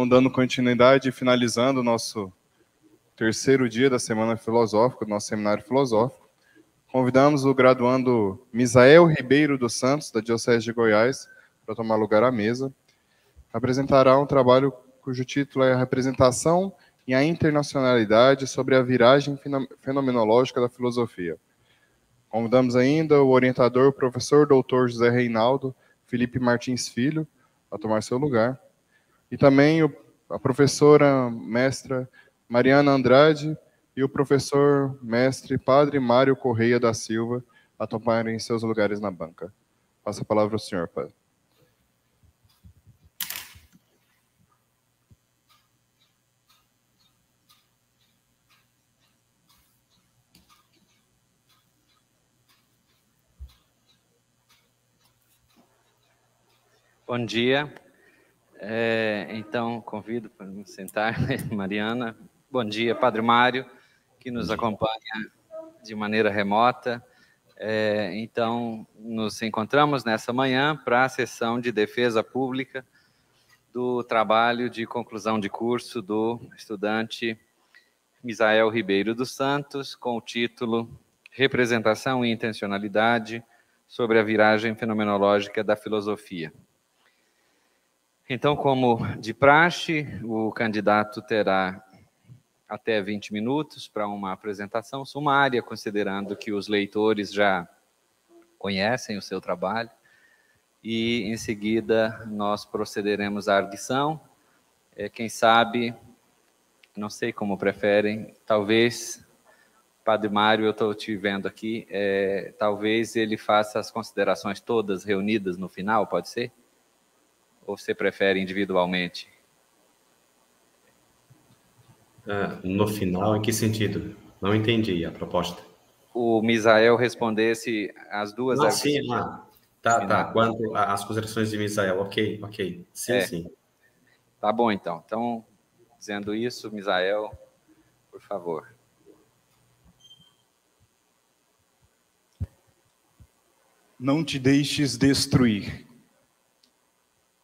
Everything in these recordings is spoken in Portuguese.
Então, dando continuidade e finalizando o nosso terceiro dia da Semana Filosófica, do nosso Seminário Filosófico, convidamos o graduando Misael Ribeiro dos Santos, da Diocese de Goiás, para tomar lugar à mesa. Apresentará um trabalho cujo título é a Representação e a Internacionalidade sobre a Viragem Fenomenológica da Filosofia. Convidamos ainda o orientador, o professor doutor José Reinaldo Felipe Martins Filho, a tomar seu lugar. E também a professora mestra Mariana Andrade e o professor mestre Padre Mário Correia da Silva, a tomarem seus lugares na banca. Passa a palavra ao senhor, Padre. Bom dia. Então, convido para me sentar, Mariana. Bom dia, Padre Mário, que nos acompanha de maneira remota. Então, nos encontramos nessa manhã para a sessão de defesa pública do trabalho de conclusão de curso do estudante Misael Ribeiro dos Santos, com o título Representação e Intencionalidade sobre a Viragem Fenomenológica da Filosofia. Então, como de praxe, o candidato terá até 20 minutos para uma apresentação sumária, considerando que os leitores já conhecem o seu trabalho, e em seguida nós procederemos à arguição. Quem sabe, não sei como preferem, talvez, Padre Mário, eu estou te vendo aqui, talvez ele faça as considerações todas reunidas no final, pode ser? Ou você prefere individualmente? No final, em que sentido? Não entendi a proposta. O Misael respondesse as duas... Sim, tá. Quanto às considerações de Misael, ok. Sim. Tá bom, então. Então, dizendo isso, Misael, por favor. Não te deixes destruir.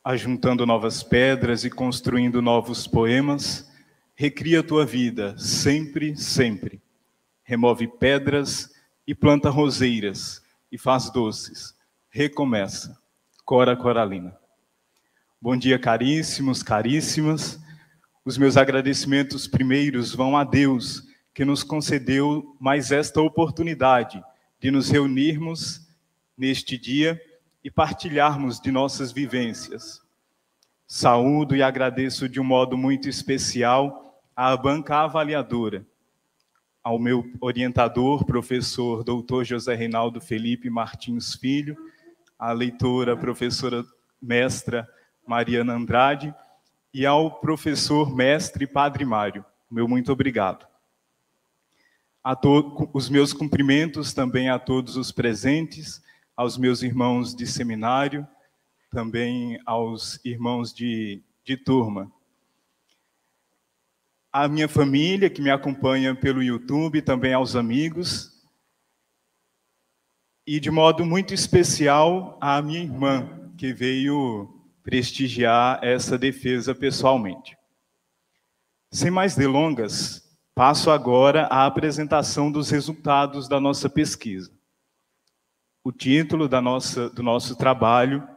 Ajuntando novas pedras e construindo novos poemas, recria a tua vida, sempre, sempre. Remove pedras e planta roseiras, e faz doces. Recomeça. Cora Coralina. Bom dia, caríssimos, caríssimas. Os meus agradecimentos primeiros vão a Deus, que nos concedeu mais esta oportunidade de nos reunirmos neste dia e partilharmos de nossas vivências. Saúdo e agradeço de um modo muito especial à banca avaliadora, ao meu orientador, professor doutor José Reinaldo Felipe Martins Filho, à leitora, professora mestra Mariana Andrade e ao professor mestre Padre Mário. Meu muito obrigado. Os meus cumprimentos também a todos os presentes, aos meus irmãos de seminário, também aos irmãos de turma. A minha família, que me acompanha pelo YouTube, também aos amigos. E, de modo muito especial, à minha irmã, que veio prestigiar essa defesa pessoalmente. Sem mais delongas, passo agora à apresentação dos resultados da nossa pesquisa. O título do nosso trabalho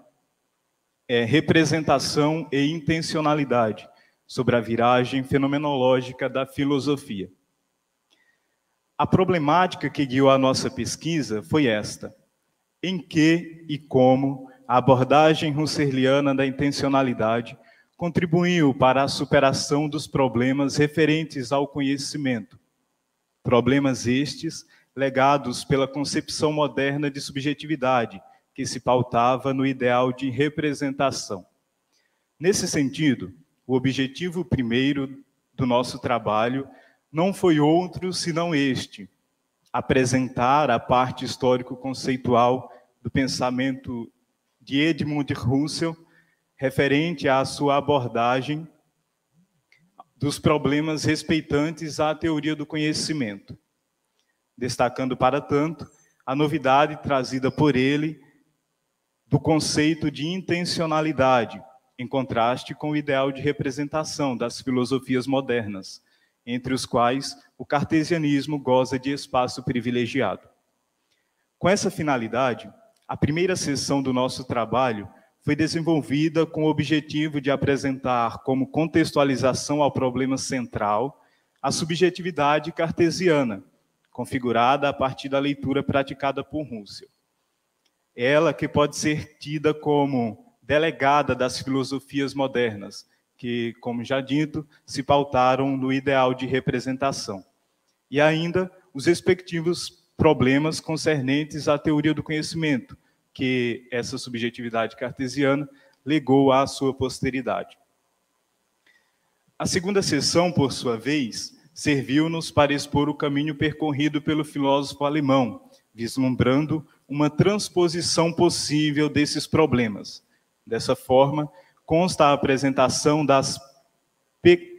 é Representação e Intencionalidade sobre a Viragem Fenomenológica da Filosofia. A problemática que guiou a nossa pesquisa foi esta: em que e como a abordagem husserliana da intencionalidade contribuiu para a superação dos problemas referentes ao conhecimento. Problemas estes legados pela concepção moderna de subjetividade, que se pautava no ideal de representação. Nesse sentido, o objetivo primeiro do nosso trabalho não foi outro senão este: apresentar a parte histórico-conceitual do pensamento de Edmund Husserl referente à sua abordagem dos problemas respeitantes à teoria do conhecimento, destacando, para tanto, a novidade trazida por ele do conceito de intencionalidade, em contraste com o ideal de representação das filosofias modernas, entre os quais o cartesianismo goza de espaço privilegiado. Com essa finalidade, a primeira sessão do nosso trabalho foi desenvolvida com o objetivo de apresentar como contextualização ao problema central a subjetividade cartesiana, configurada a partir da leitura praticada por Russell. Ela que pode ser tida como delegada das filosofias modernas, que, como já dito, se pautaram no ideal de representação. E ainda os respectivos problemas concernentes à teoria do conhecimento, que essa subjetividade cartesiana legou à sua posteridade. A segunda sessão, por sua vez, serviu-nos para expor o caminho percorrido pelo filósofo alemão, vislumbrando uma transposição possível desses problemas. Dessa forma, consta a apresentação das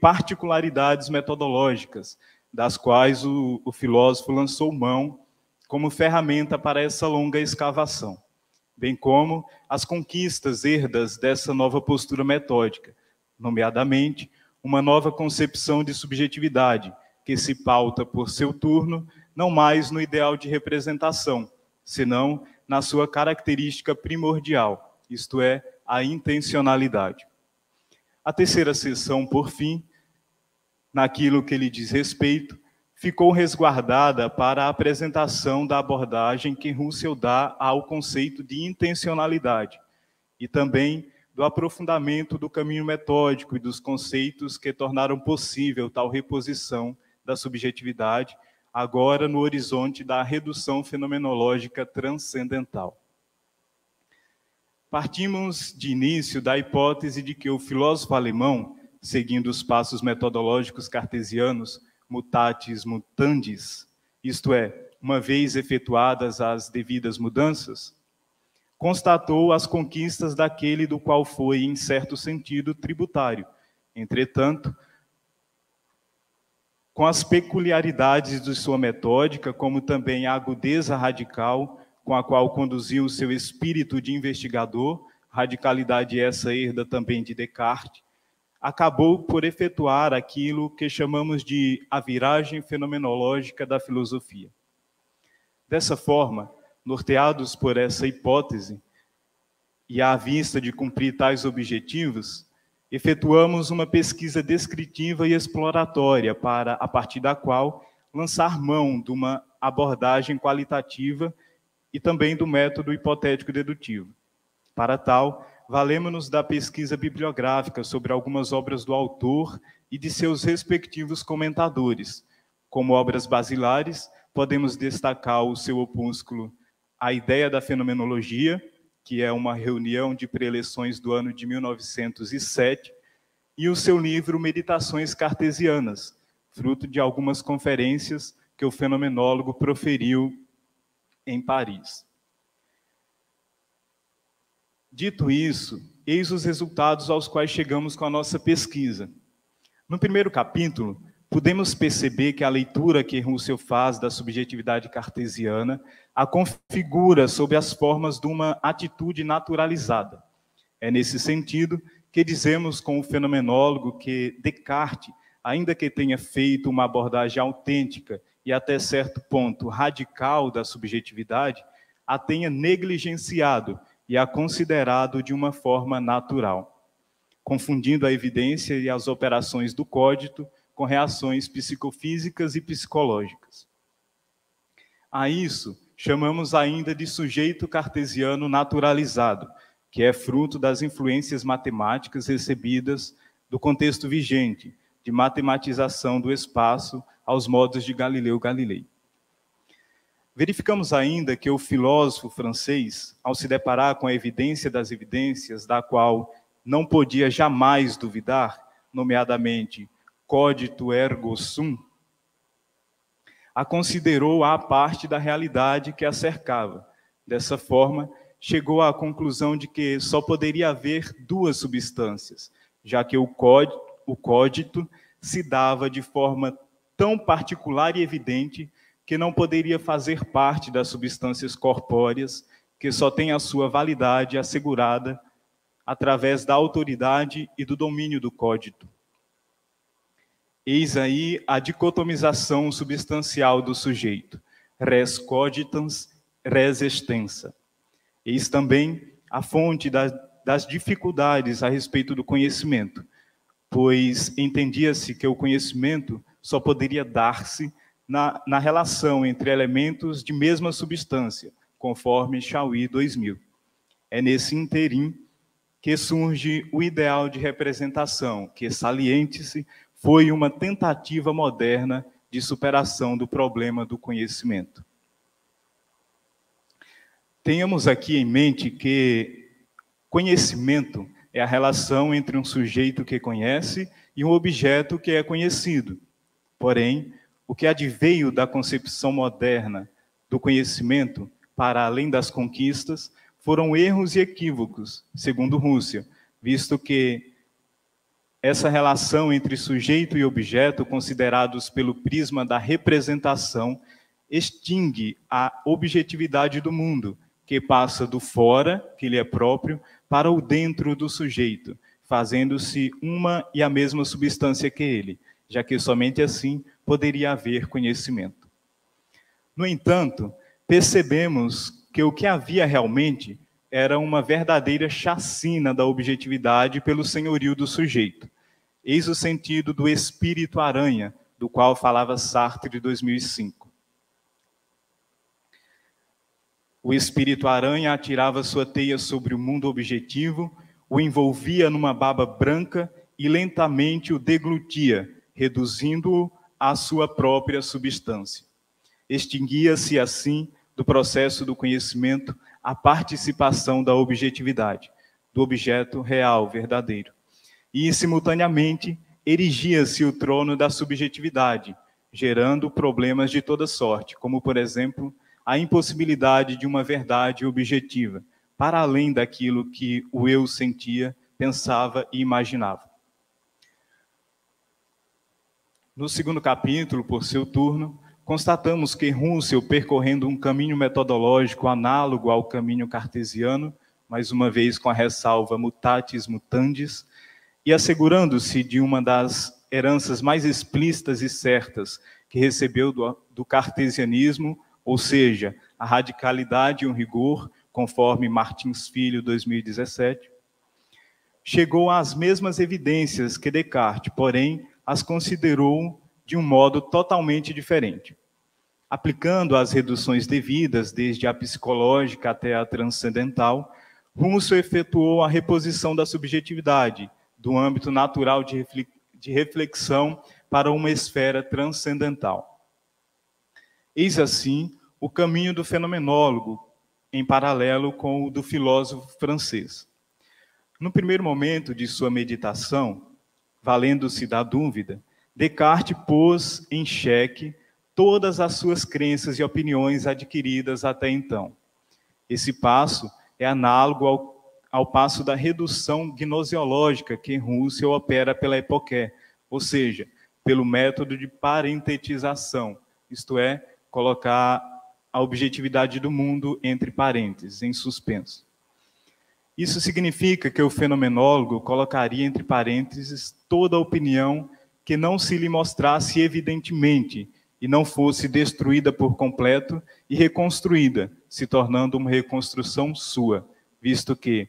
particularidades metodológicas, das quais o filósofo lançou mão como ferramenta para essa longa escavação, bem como as conquistas herdas dessa nova postura metódica, nomeadamente uma nova concepção de subjetividade, que se pauta por seu turno, não mais no ideal de representação, senão na sua característica primordial, isto é, a intencionalidade. A terceira sessão, por fim, naquilo que lhe diz respeito, ficou resguardada para a apresentação da abordagem que Russell dá ao conceito de intencionalidade e também do aprofundamento do caminho metódico e dos conceitos que tornaram possível tal reposição da subjetividade, agora no horizonte da redução fenomenológica transcendental. Partimos de início da hipótese de que o filósofo alemão, seguindo os passos metodológicos cartesianos, mutatis mutandis, isto é, uma vez efetuadas as devidas mudanças, constatou as conquistas daquele do qual foi, em certo sentido, tributário. Entretanto, com as peculiaridades de sua metódica, como também a agudeza radical com a qual conduziu o seu espírito de investigador, radicalidade essa herda também de Descartes, acabou por efetuar aquilo que chamamos de a viragem fenomenológica da filosofia. Dessa forma, norteados por essa hipótese, e à vista de cumprir tais objetivos, efetuamos uma pesquisa descritiva e exploratória para, a partir da qual, lançar mão de uma abordagem qualitativa e também do método hipotético-dedutivo. Para tal, valemos-nos da pesquisa bibliográfica sobre algumas obras do autor e de seus respectivos comentadores. Como obras basilares, podemos destacar o seu opúsculo A Ideia da Fenomenologia, que é uma reunião de preleções do ano de 1907, e o seu livro Meditações Cartesianas, fruto de algumas conferências que o fenomenólogo proferiu em Paris. Dito isso, eis os resultados aos quais chegamos com a nossa pesquisa. No primeiro capítulo, podemos perceber que a leitura que Russell faz da subjetividade cartesiana a configura sob as formas de uma atitude naturalizada. É nesse sentido que dizemos com o fenomenólogo que Descartes, ainda que tenha feito uma abordagem autêntica e até certo ponto radical da subjetividade, a tenha negligenciado e a considerado de uma forma natural, confundindo a evidência e as operações do cogito com reações psicofísicas e psicológicas. A isso chamamos ainda de sujeito cartesiano naturalizado, que é fruto das influências matemáticas recebidas do contexto vigente, de matematização do espaço aos modos de Galileu Galilei. Verificamos ainda que o filósofo francês, ao se deparar com a evidência das evidências, da qual não podia jamais duvidar, nomeadamente cogito ergo sum, a considerou à parte da realidade que a cercava. Dessa forma, chegou à conclusão de que só poderia haver duas substâncias, já que o cogito se dava de forma tão particular e evidente que não poderia fazer parte das substâncias corpóreas, que só têm a sua validade assegurada através da autoridade e do domínio do cogito. Eis aí a dicotomização substancial do sujeito, res cogitans, res extensa. Eis também a fonte das dificuldades a respeito do conhecimento, pois entendia-se que o conhecimento só poderia dar-se na relação entre elementos de mesma substância, conforme Chauí 2000. É nesse interim que surge o ideal de representação, que, saliente-se, foi uma tentativa moderna de superação do problema do conhecimento. Tenhamos aqui em mente que conhecimento é a relação entre um sujeito que conhece e um objeto que é conhecido. Porém, o que adveio da concepção moderna do conhecimento, para além das conquistas, foram erros e equívocos, segundo Russell, visto que essa relação entre sujeito e objeto, considerados pelo prisma da representação, extingue a objetividade do mundo, que passa do fora, que lhe é próprio, para o dentro do sujeito, fazendo-se uma e a mesma substância que ele, já que somente assim poderia haver conhecimento. No entanto, percebemos que o que havia realmente era uma verdadeira chacina da objetividade pelo senhorio do sujeito. Eis o sentido do espírito-aranha, do qual falava Sartre em 2005. O espírito-aranha atirava sua teia sobre o mundo objetivo, o envolvia numa baba branca e lentamente o deglutia, reduzindo-o à sua própria substância. Extinguia-se assim do processo do conhecimento a participação da objetividade, do objeto real, verdadeiro. E, simultaneamente, erigia-se o trono da subjetividade, gerando problemas de toda sorte, como, por exemplo, a impossibilidade de uma verdade objetiva, para além daquilo que o eu sentia, pensava e imaginava. No segundo capítulo, por seu turno, constatamos que Russell, percorrendo um caminho metodológico análogo ao caminho cartesiano, mais uma vez com a ressalva mutatis mutandis, e assegurando-se de uma das heranças mais explícitas e certas que recebeu do cartesianismo, ou seja, a radicalidade e o rigor, conforme Martins Filho, 2017, chegou às mesmas evidências que Descartes, porém, as considerou de um modo totalmente diferente. Aplicando as reduções devidas, desde a psicológica até a transcendental, Russell efetuou a reposição da subjetividade, do âmbito natural de reflexão para uma esfera transcendental. Eis assim o caminho do fenomenólogo, em paralelo com o do filósofo francês. No primeiro momento de sua meditação, valendo-se da dúvida, Descartes pôs em xeque todas as suas crenças e opiniões adquiridas até então. Esse passo é análogo ao passo da redução gnoseológica que Russell opera pela Epoché, ou seja, pelo método de parentetização, isto é, colocar a objetividade do mundo entre parênteses, em suspenso. Isso significa que o fenomenólogo colocaria entre parênteses toda a opinião que não se lhe mostrasse evidentemente e não fosse destruída por completo e reconstruída, se tornando uma reconstrução sua, visto que,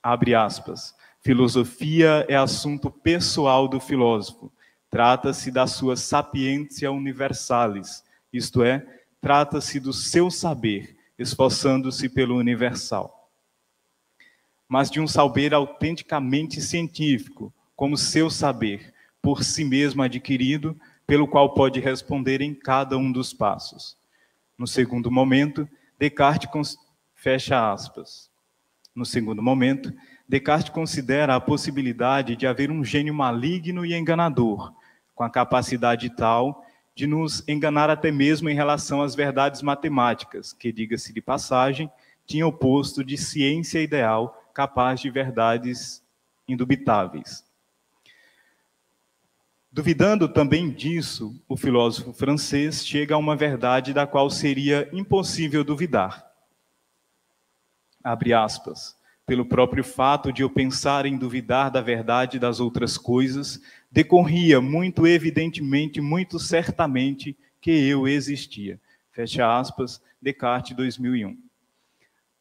abre aspas, filosofia é assunto pessoal do filósofo, trata-se da sua sapientia universalis, isto é, trata-se do seu saber, esforçando-se pelo universal. Mas de um saber autenticamente científico, como seu saber, por si mesmo adquirido, pelo qual pode responder em cada um dos passos. No segundo momento, Descartes fecha aspas. No segundo momento, Descartes considera a possibilidade de haver um gênio maligno e enganador, com a capacidade tal de nos enganar até mesmo em relação às verdades matemáticas, que, diga-se de passagem, tinha o posto de ciência ideal capaz de verdades indubitáveis. Duvidando também disso, o filósofo francês chega a uma verdade da qual seria impossível duvidar. Abre aspas. pelo próprio fato de eu pensar em duvidar da verdade das outras coisas, decorria muito evidentemente, muito certamente, que eu existia. Fecha aspas, Descartes, 2001.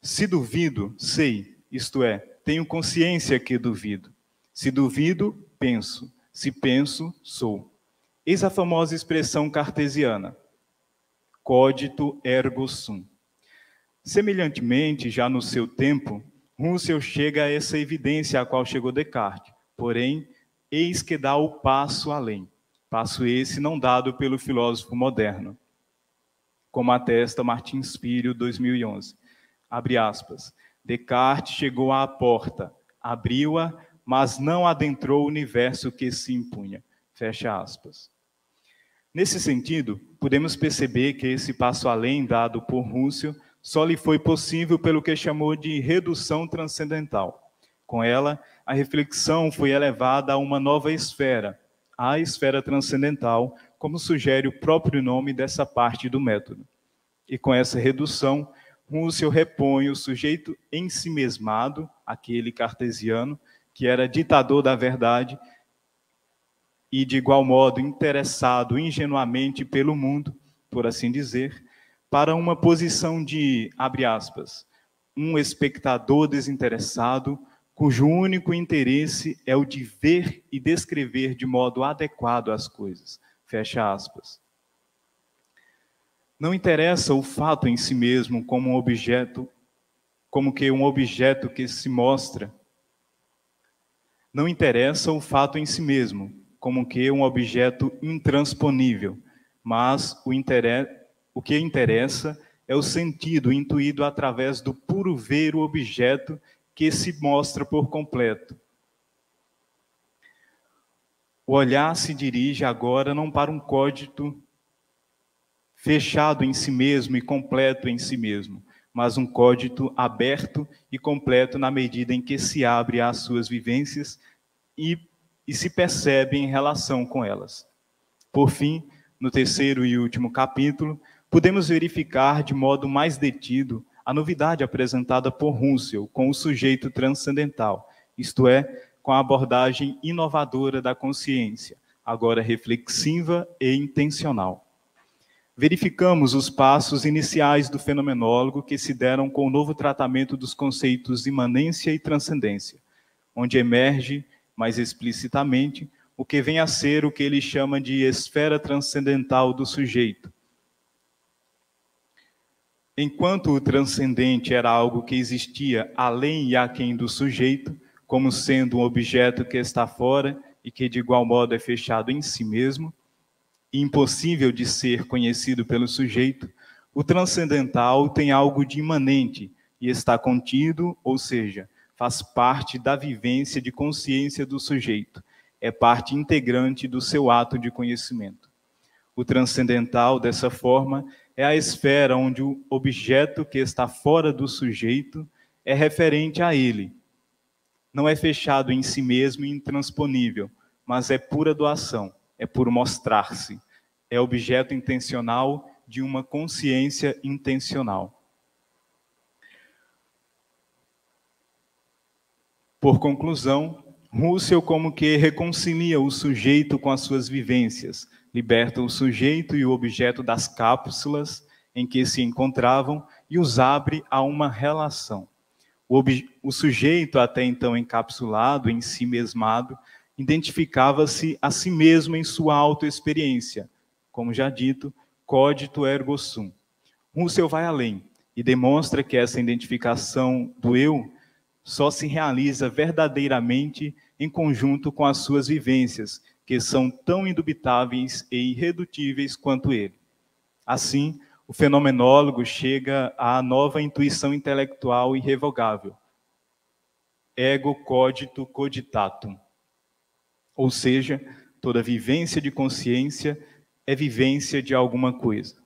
Se duvido, sei, isto é, tenho consciência que duvido. Se duvido, penso. Se penso, sou. Eis a famosa expressão cartesiana, cogito ergo sum. Semelhantemente, já no seu tempo, Russell chega a essa evidência a qual chegou Descartes. Porém, eis que dá o passo além. Passo esse não dado pelo filósofo moderno, como atesta Martins Filho, 2011. Abre aspas. Descartes chegou à porta, abriu-a, mas não adentrou o universo que se impunha. Fecha aspas. Nesse sentido, podemos perceber que esse passo além dado por Russell só lhe foi possível pelo que chamou de redução transcendental. Com ela, a reflexão foi elevada a uma nova esfera, a esfera transcendental, como sugere o próprio nome dessa parte do método. E com essa redução, Russell repõe o sujeito ensimesmado, aquele cartesiano, que era ditador da verdade, e de igual modo interessado ingenuamente pelo mundo, por assim dizer, para uma posição de, abre aspas, um espectador desinteressado, cujo único interesse é o de ver e descrever de modo adequado as coisas. Fecha aspas. Não interessa o fato em si mesmo como um objeto, como que um objeto que se mostra. Não interessa o fato em si mesmo, como que um objeto intransponível, mas o que interessa é o sentido intuído através do puro ver o objeto que se mostra por completo. O olhar se dirige agora não para um cogito fechado em si mesmo e completo em si mesmo, mas um cogito aberto e completo na medida em que se abre às suas vivências e se percebe em relação com elas. Por fim, no terceiro e último capítulo, podemos verificar de modo mais detido a novidade apresentada por Russell com o sujeito transcendental, isto é, com a abordagem inovadora da consciência, agora reflexiva e intencional. Verificamos os passos iniciais do fenomenólogo que se deram com o novo tratamento dos conceitos imanência e transcendência, onde emerge, mais explicitamente, o que vem a ser o que ele chama de esfera transcendental do sujeito. Enquanto o transcendente era algo que existia além e aquém do sujeito, como sendo um objeto que está fora e que de igual modo é fechado em si mesmo, impossível de ser conhecido pelo sujeito, o transcendental tem algo de imanente e está contido, ou seja, faz parte da vivência de consciência do sujeito, é parte integrante do seu ato de conhecimento. O transcendental, dessa forma, é a esfera onde o objeto que está fora do sujeito é referente a ele. Não é fechado em si mesmo e intransponível, mas é pura doação, é puro mostrar-se. É objeto intencional de uma consciência intencional. Por conclusão, Russell como que reconcilia o sujeito com as suas vivências, liberta o sujeito e o objeto das cápsulas em que se encontravam e os abre a uma relação. O sujeito, até então encapsulado, em si mesmado, identificava-se a si mesmo em sua autoexperiência. Como já dito, cogito ergo sum. Russell vai além e demonstra que essa identificação do eu só se realiza verdadeiramente em conjunto com as suas vivências, que são tão indubitáveis e irredutíveis quanto ele. Assim, o fenomenólogo chega à nova intuição intelectual irrevogável. Ego cogito cogitatum. Ou seja, toda vivência de consciência é vivência de alguma coisa.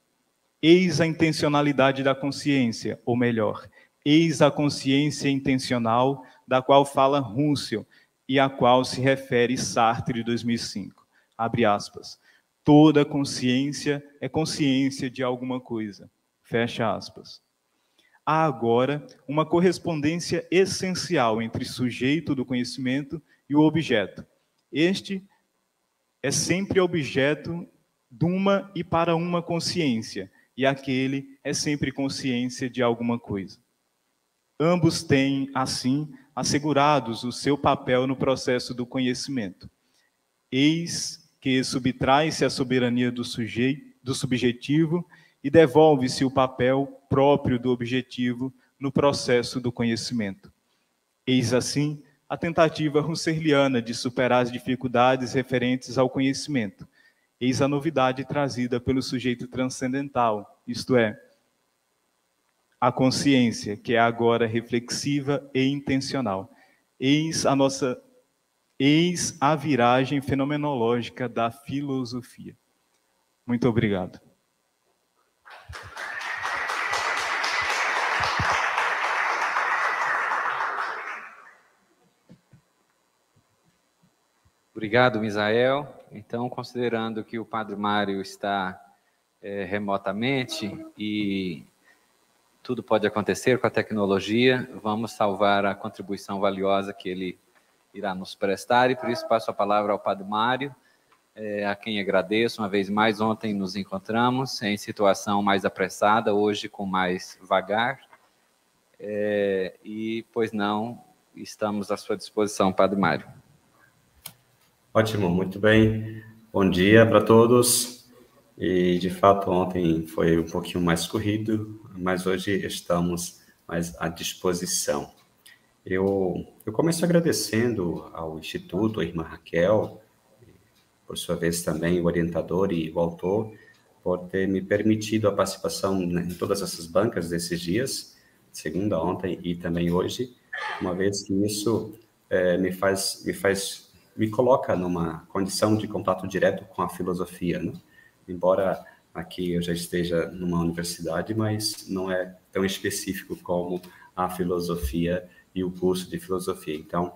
Eis a intencionalidade da consciência, ou melhor, eis a consciência intencional da qual fala Russell e a qual se refere Sartre, 2005. Abre aspas. Toda consciência é consciência de alguma coisa. Fecha aspas. há agora uma correspondência essencial entre sujeito do conhecimento e o objeto. Este é sempre objeto de uma e para uma consciência, e aquele é sempre consciência de alguma coisa. Ambos têm, assim, assegurados o seu papel no processo do conhecimento. Eis que subtrai-se a soberania do subjetivo e devolve-se o papel próprio do objetivo no processo do conhecimento. Eis, assim, a tentativa husserliana de superar as dificuldades referentes ao conhecimento. Eis a novidade trazida pelo sujeito transcendental, isto é, a consciência, que é agora reflexiva e intencional. Eis a viragem fenomenológica da filosofia. Muito obrigado. Obrigado, Misael. Então, considerando que o Padre Mário está remotamente e tudo pode acontecer com a tecnologia, vamos salvar a contribuição valiosa que ele irá nos prestar, e por isso passo a palavra ao Padre Mário, a quem agradeço uma vez mais. Ontem nos encontramos em situação mais apressada, hoje com mais vagar, e, pois não, estamos à sua disposição, Padre Mário. Ótimo, muito bem. Bom dia para todos. E, de fato, ontem foi um pouquinho mais corrido, mas hoje estamos mais à disposição. Eu começo agradecendo ao Instituto, a irmã Raquel, por sua vez também o orientador e o autor, por ter me permitido a participação em todas essas bancas desses dias, segunda, ontem e também hoje, uma vez que isso me coloca numa condição de contato direto com a filosofia, né? Embora aqui eu já esteja numa universidade, mas não é tão específico como a filosofia e o curso de filosofia. Então,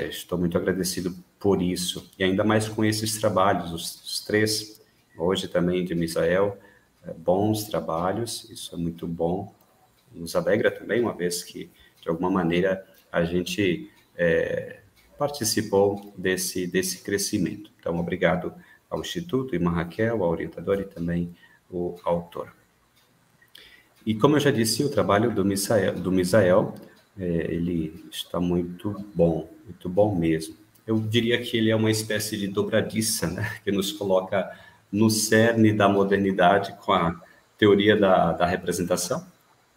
estou muito agradecido por isso. E ainda mais com esses trabalhos, os três, hoje também de Misael, bons trabalhos, isso é muito bom. Nos alegra também, uma vez que, de alguma maneira, a gente participou desse crescimento. Então, obrigado ao Instituto, irmã Raquel, ao orientador e também o autor. E como eu já disse, o trabalho do Misael, ele está muito bom mesmo. Eu diria que ele é uma espécie de dobradiça, né, que nos coloca no cerne da modernidade com a teoria da representação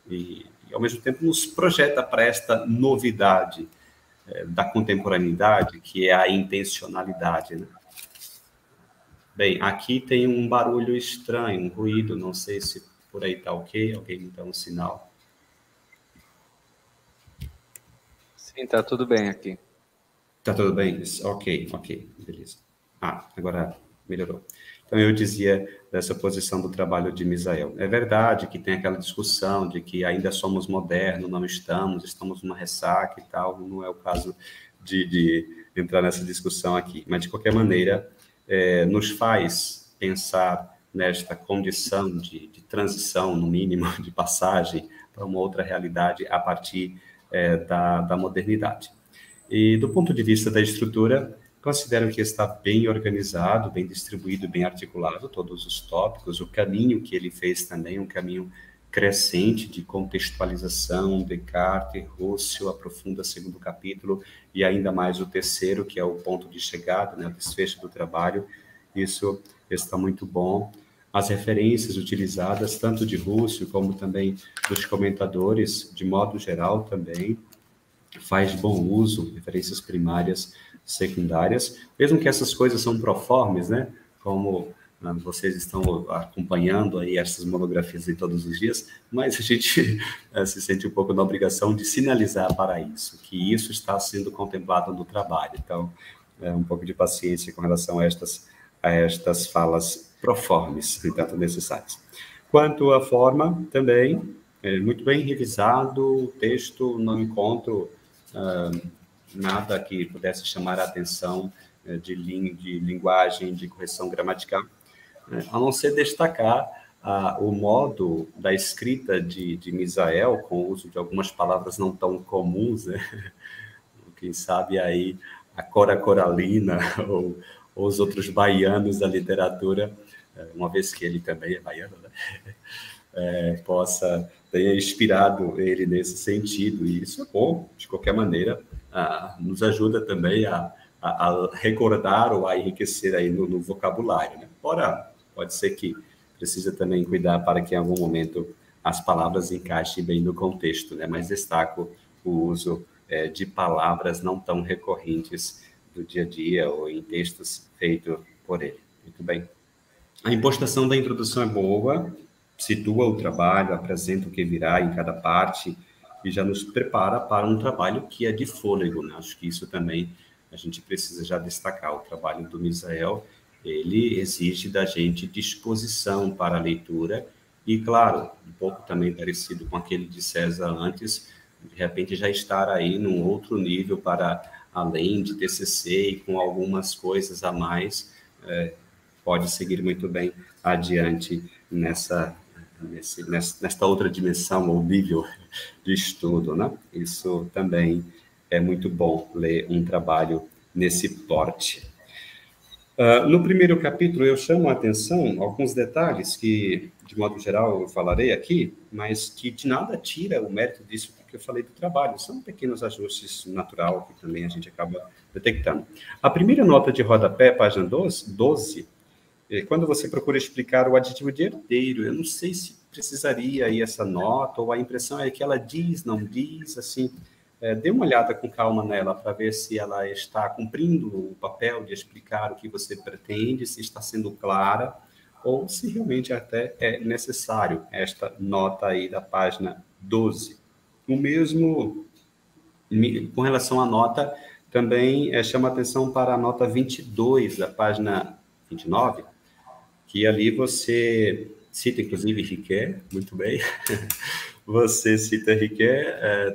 e, ao mesmo tempo, nos projeta para esta novidade da contemporaneidade, que é a intencionalidade, né? Bem, aqui tem um barulho estranho, um ruído, não sei se por aí está ok, alguém me dá um sinal. Sim, está tudo bem aqui. Está tudo bem? Ok, beleza. Agora melhorou. Então, eu dizia dessa posição do trabalho de Misael. É verdade que tem aquela discussão de que ainda somos modernos, não estamos numa ressaca e tal, não é o caso de entrar nessa discussão aqui. Mas, de qualquer maneira, nos faz pensar nesta condição de transição, no mínimo, de passagem para uma outra realidade a partir da modernidade. E, do ponto de vista da estrutura, considero que está bem organizado, bem distribuído, bem articulado, todos os tópicos, o caminho que ele fez também, um caminho crescente de contextualização, Descartes, Russell, aprofunda o segundo capítulo, e ainda mais o terceiro, que é o ponto de chegada, né, o desfecho do trabalho. Isso está muito bom. As referências utilizadas, tanto de Russell como também dos comentadores, de modo geral também, faz bom uso, referências primárias, secundárias, mesmo que essas coisas são proformes, né? Como vocês estão acompanhando aí essas monografias de todos os dias, mas a gente se sente um pouco na obrigação de sinalizar para isso, que isso está sendo contemplado no trabalho. Então, um pouco de paciência com relação a estas falas proformes, que tanto necessárias. Quanto à forma, também, muito bem revisado o texto, não encontro nada que pudesse chamar a atenção de linguagem, de correção gramatical, a não ser destacar o modo da escrita de Misael, com o uso de algumas palavras não tão comuns, né? Quem sabe aí a Cora Coralina ou os outros baianos da literatura, uma vez que ele também é baiano, né? Tenha inspirado ele nesse sentido, e isso é bom, de qualquer maneira, nos ajuda também a recordar ou a enriquecer aí no vocabulário, né? Ora, pode ser que precisa também cuidar para que em algum momento as palavras encaixem bem no contexto, né? Mas destaco o uso de palavras não tão recorrentes do dia a dia ou em textos feitos por ele. Muito bem. A impostação da introdução é boa, situa o trabalho, apresenta o que virá em cada parte e já nos prepara para um trabalho que é de fôlego, né? Acho que isso também a gente precisa já destacar. O trabalho do Misael, ele exige da gente disposição para a leitura e, claro, um pouco também parecido com aquele de César antes, de repente já estar aí num outro nível para além de TCC e com algumas coisas a mais, pode seguir muito bem adiante nesta outra dimensão ou nível de estudo, né? Isso também é muito bom ler um trabalho nesse porte. No primeiro capítulo, eu chamo a atenção alguns detalhes que, de modo geral, eu falarei aqui, mas que de nada tira o mérito disso que eu falei do trabalho. São pequenos ajustes natural que também a gente acaba detectando. A primeira nota de rodapé, página 12, quando você procura explicar o adjetivo de herdeiro, eu não sei se precisaria aí essa nota, ou a impressão é que ela diz, não diz, assim, dê uma olhada com calma nela para ver se ela está cumprindo o papel de explicar o que você pretende, se está sendo clara, ou se realmente até é necessário esta nota aí da página 12. O mesmo, com relação à nota, também chama atenção para a nota 22 da página 29, que ali você cita, inclusive, Riquet, muito bem, você cita Riquet,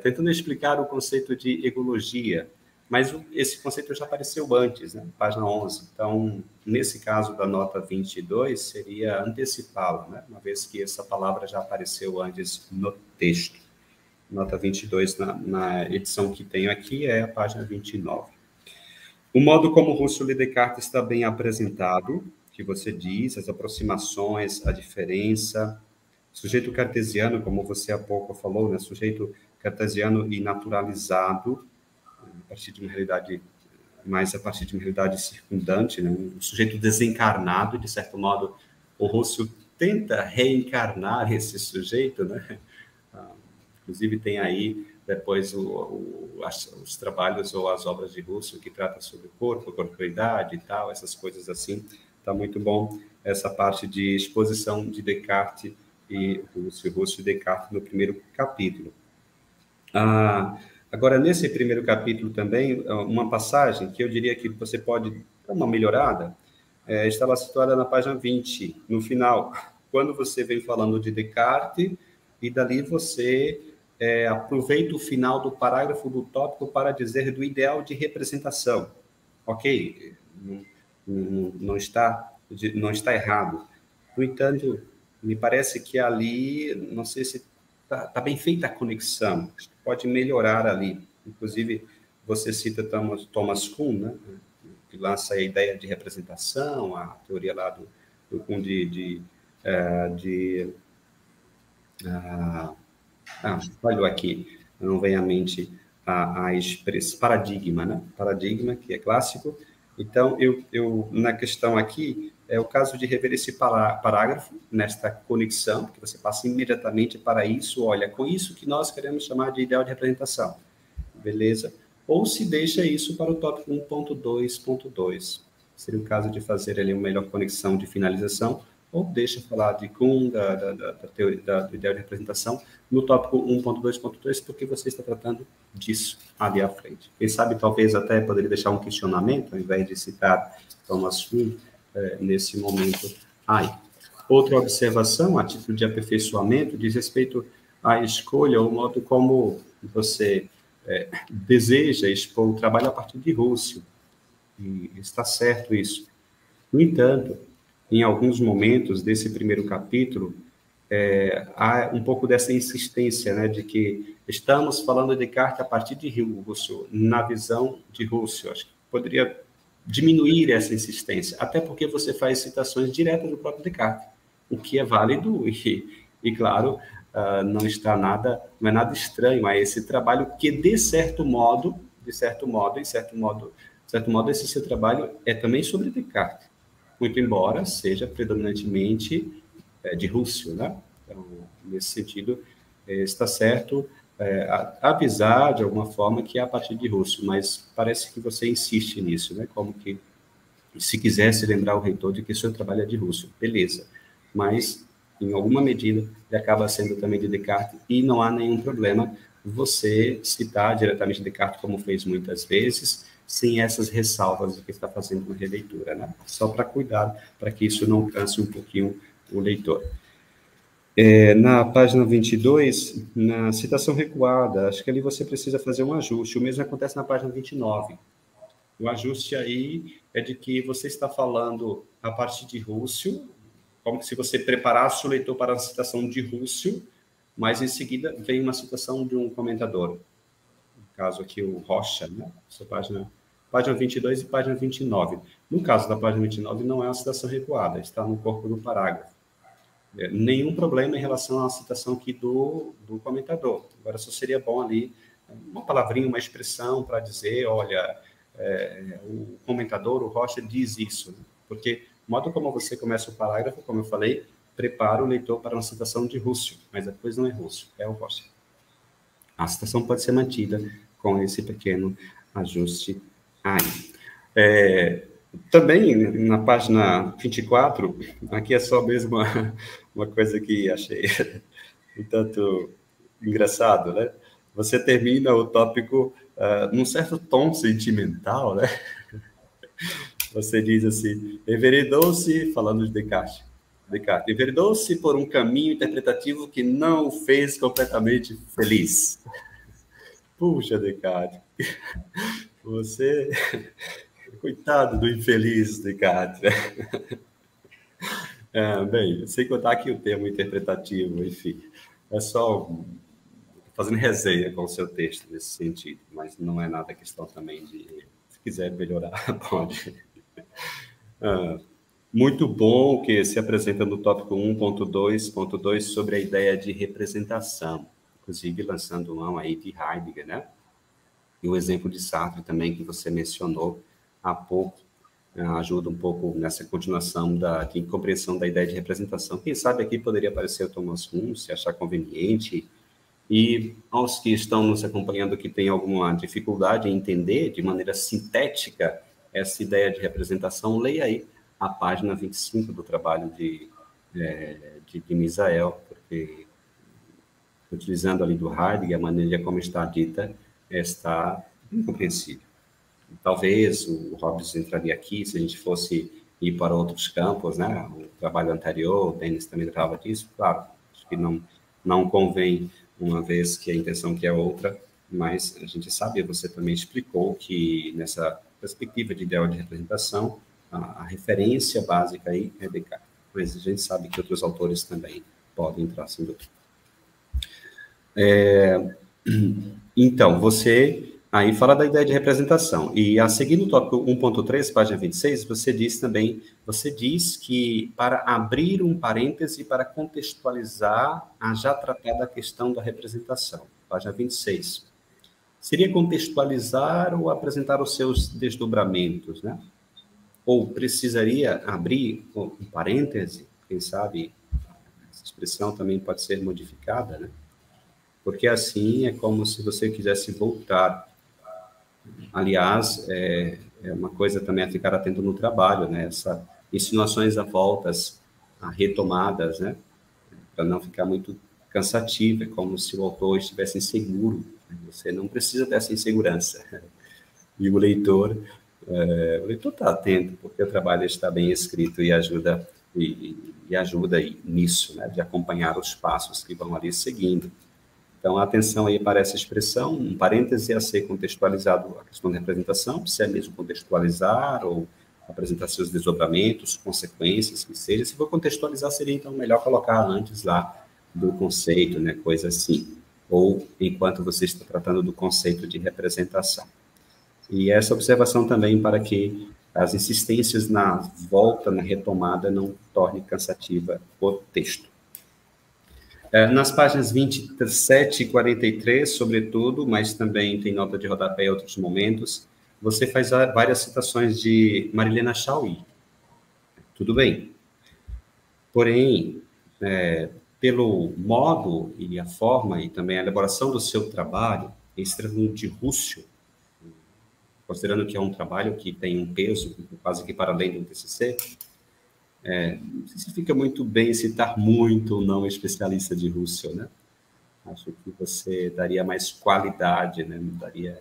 tentando explicar o conceito de egologia, mas esse conceito já apareceu antes, né? Página 11. Então, nesse caso da nota 22, seria antecipá-la, né? Uma vez que essa palavra já apareceu antes no texto. Nota 22, na edição que tenho aqui, é a página 29. O modo como Russell e Descartes está bem apresentado, que você diz, as aproximações, a diferença. Sujeito cartesiano, como você há pouco falou, né? Sujeito cartesiano e naturalizado, a partir de uma realidade, mais a partir de uma realidade circundante, né? Um sujeito desencarnado, de certo modo, o Russell tenta reencarnar esse sujeito, né? Inclusive tem aí depois os trabalhos ou as obras de Russell que tratam sobre o corpo, a corporeidade e tal, essas coisas assim. Está muito bom essa parte de exposição de Descartes e Russell e Descartes no primeiro capítulo. Agora, nesse primeiro capítulo também, uma passagem que eu diria que você pode dar uma melhorada, estava situada na página 20, no final, quando você vem falando de Descartes, e dali você aproveita o final do parágrafo do tópico para dizer do ideal de representação. Ok? Não está errado. No entanto, me parece que ali, não sei se está bem feita a conexão, pode melhorar ali. Inclusive, você cita Thomas Kuhn, né, que lança a ideia de representação, a teoria lá do Kuhn falhou aqui, não vem à mente a expressão, paradigma, né? Paradigma, que é clássico. Então, eu na questão aqui, é o caso de rever esse parágrafo, nesta conexão, que você passa imediatamente para isso, olha, com isso que nós queremos chamar de ideal de representação, beleza? Ou se deixa isso para o tópico 1.2.2, seria o caso de fazer ali uma melhor conexão de finalização, ou deixa falar de Kuhn, da teoria do ideal de representação, no tópico 1.2.2, porque você está tratando disso ali à frente. Quem sabe, talvez até poderia deixar um questionamento, ao invés de citar Thomas Kuhn, nesse momento aí. Outra observação, a título de aperfeiçoamento, diz respeito à escolha, o modo como você deseja expor o trabalho a partir de Russell. E está certo isso. No entanto, em alguns momentos desse primeiro capítulo, há um pouco dessa insistência, né, de que estamos falando de Descartes a partir de Rousseau, na visão de Rousseau. Acho que poderia diminuir essa insistência, até porque você faz citações diretas do próprio Descartes, o que é válido e claro, não é nada estranho a esse trabalho que, de certo modo, esse seu trabalho é também sobre Descartes, muito embora seja predominantemente de Rousseau, né? Então, nesse sentido, está certo avisar de alguma forma que é a partir de Rousseau, mas parece que você insiste nisso, né? Como que se quisesse lembrar o reitor de que o seu trabalho é de Rousseau, beleza, mas em alguma medida ele acaba sendo também de Descartes e não há nenhum problema você citar diretamente Descartes, como fez muitas vezes, sem essas ressalvas de que está fazendo uma releitura, né? Só para cuidar, para que isso não canse um pouquinho o leitor. Na página 22, na citação recuada, acho que ali você precisa fazer um ajuste. O mesmo acontece na página 29. O ajuste aí é de que você está falando a partir de Rousseau, como se você preparasse o leitor para a citação de Rousseau, mas em seguida vem uma citação de um comentador. No caso aqui, o Rocha, né? Essa página 22 e página 29. No caso da página 29, não é uma citação recuada, está no corpo do parágrafo. Nenhum problema em relação à citação aqui do comentador. Agora, só seria bom ali uma palavrinha, uma expressão para dizer, olha, o comentador, o Rocha, diz isso. Né? Porque o modo como você começa o parágrafo, como eu falei, prepara o leitor para uma citação de Rousseau, mas depois não é Rousseau, é o Rocha. A citação pode ser mantida com esse pequeno ajuste aí. Também, na página 24, aqui é só mesmo uma coisa que achei um tanto engraçado, né? Você termina o tópico num certo tom sentimental, né? Você diz assim, enveredou-se, falando de Descartes, enveredou-se por um caminho interpretativo que não o fez completamente feliz. Puxa, Descartes, você... Coitado do infeliz Descartes. Bem, sem contar aqui o termo interpretativo, enfim, é só fazendo resenha com o seu texto nesse sentido, mas não é nada questão também de, se quiser melhorar, pode. Muito bom que se apresenta no tópico 1.2.2 sobre a ideia de representação, inclusive lançando mão aí de Heidegger, né? E o exemplo de Sartre também que você mencionou há pouco, ajuda um pouco nessa continuação de compreensão da ideia de representação. Quem sabe aqui poderia aparecer o Thomas Kuhn, se achar conveniente, e aos que estão nos acompanhando que têm alguma dificuldade em entender de maneira sintética essa ideia de representação, leia aí a página 25 do trabalho de Misael, porque utilizando ali do Heidegger, a maneira como está dita está incompreensível. Talvez o Hobbes entraria aqui se a gente fosse ir para outros campos, né? O trabalho anterior, o Denis também tratava disso, claro, acho que não convém, uma vez que a intenção que é outra, mas a gente sabe, você também explicou que nessa perspectiva de ideal de representação, a referência básica aí é Descartes, mas a gente sabe que outros autores também podem entrar sem dúvida. Então, você aí fala da ideia de representação, e a seguir no tópico 1.3, página 26, você diz que para abrir um parêntese para contextualizar a já tratada questão da representação, página 26. Seria contextualizar ou apresentar os seus desdobramentos, né? Ou precisaria abrir um parêntese, quem sabe essa expressão também pode ser modificada, né? Porque assim é como se você quisesse voltar. Aliás, é uma coisa também a ficar atento no trabalho, né? Essas insinuações a voltas, a retomadas, né? Para não ficar muito cansativo, é como se o autor estivesse inseguro. Você não precisa dessa insegurança. E o leitor está atento, porque o trabalho está bem escrito e ajuda nisso, né? De acompanhar os passos que vão ali seguindo. Então, atenção aí para essa expressão, um parêntese a ser contextualizado a questão da representação, se é mesmo contextualizar ou apresentar seus desdobramentos, consequências, que seja. Se for contextualizar, seria, então, melhor colocar antes lá do conceito, né, coisa assim. Ou enquanto você está tratando do conceito de representação. E essa observação também para que as insistências na volta, na retomada, não torne cansativa o texto. Nas páginas 27 e 43, sobretudo, mas também tem nota de rodapé em outros momentos, você faz várias citações de Marilena Chauí. Tudo bem. Porém, pelo modo e a forma e também a elaboração do seu trabalho, esse trabalho de Rússio, considerando que é um trabalho que tem um peso quase que para além do TCC, não sei se fica muito bem citar muito ou não especialista de Rússio, né? Acho que você daria mais qualidade, né? Daria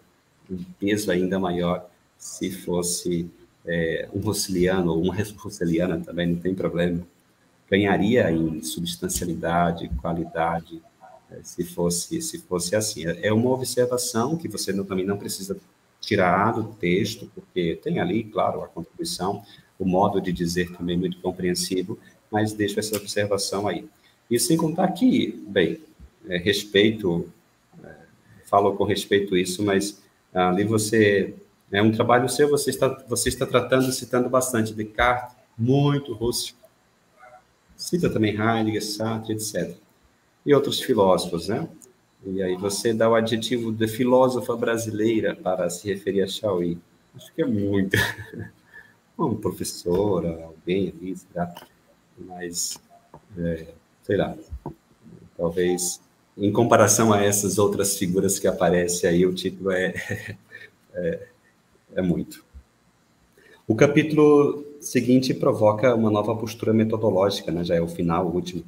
um peso ainda maior se fosse um russeliano ou uma russeliana também, não tem problema. Ganharia em substancialidade, qualidade, se fosse assim. É uma observação que você também não precisa tirar do texto, porque tem ali, claro, a contribuição, o modo de dizer também muito compreensível, mas deixo essa observação aí. E sem contar que, bem, falo com respeito a isso, mas ali você, é um trabalho seu, você está tratando, citando bastante Descartes, muito Rússio, cita também Heidegger, Sartre, etc. E outros filósofos, né? E aí você dá o adjetivo de filósofa brasileira para se referir a Chauí. Acho que é muito. Uma professora, alguém ali, será? Mas, sei lá, talvez, em comparação a essas outras figuras que aparecem aí, o título é muito. O capítulo seguinte provoca uma nova postura metodológica, né? Já é o final, o último.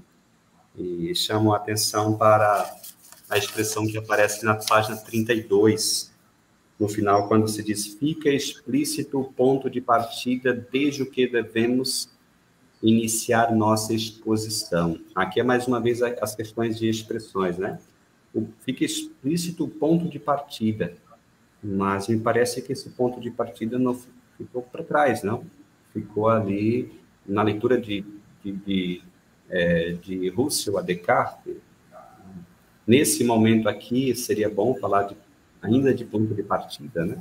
E chamo a atenção para a expressão que aparece na página 32, no final, quando se diz, fica explícito o ponto de partida desde o que devemos iniciar nossa exposição. Aqui é, mais uma vez, as questões de expressões, né? Fica explícito o ponto de partida, mas me parece que esse ponto de partida não ficou para trás, não? Ficou ali na leitura de Russell a Descartes. Nesse momento aqui, seria bom falar ainda de ponto de partida, né?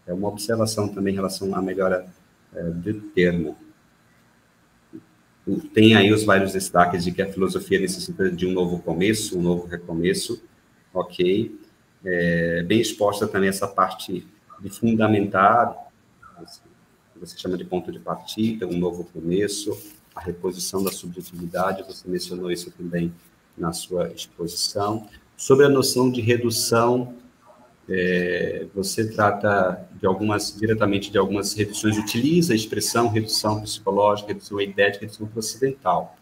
É uma observação também em relação à melhora do termo. Tem aí os vários destaques de que a filosofia necessita de um novo começo, um novo recomeço, ok? Bem exposta também essa parte de fundamentar, que você chama de ponto de partida, um novo começo, a reposição da subjetividade, você mencionou isso também na sua exposição. Sobre a noção de redução, você trata diretamente de algumas reduções, utiliza a expressão redução psicológica, redução idética, redução procedimental.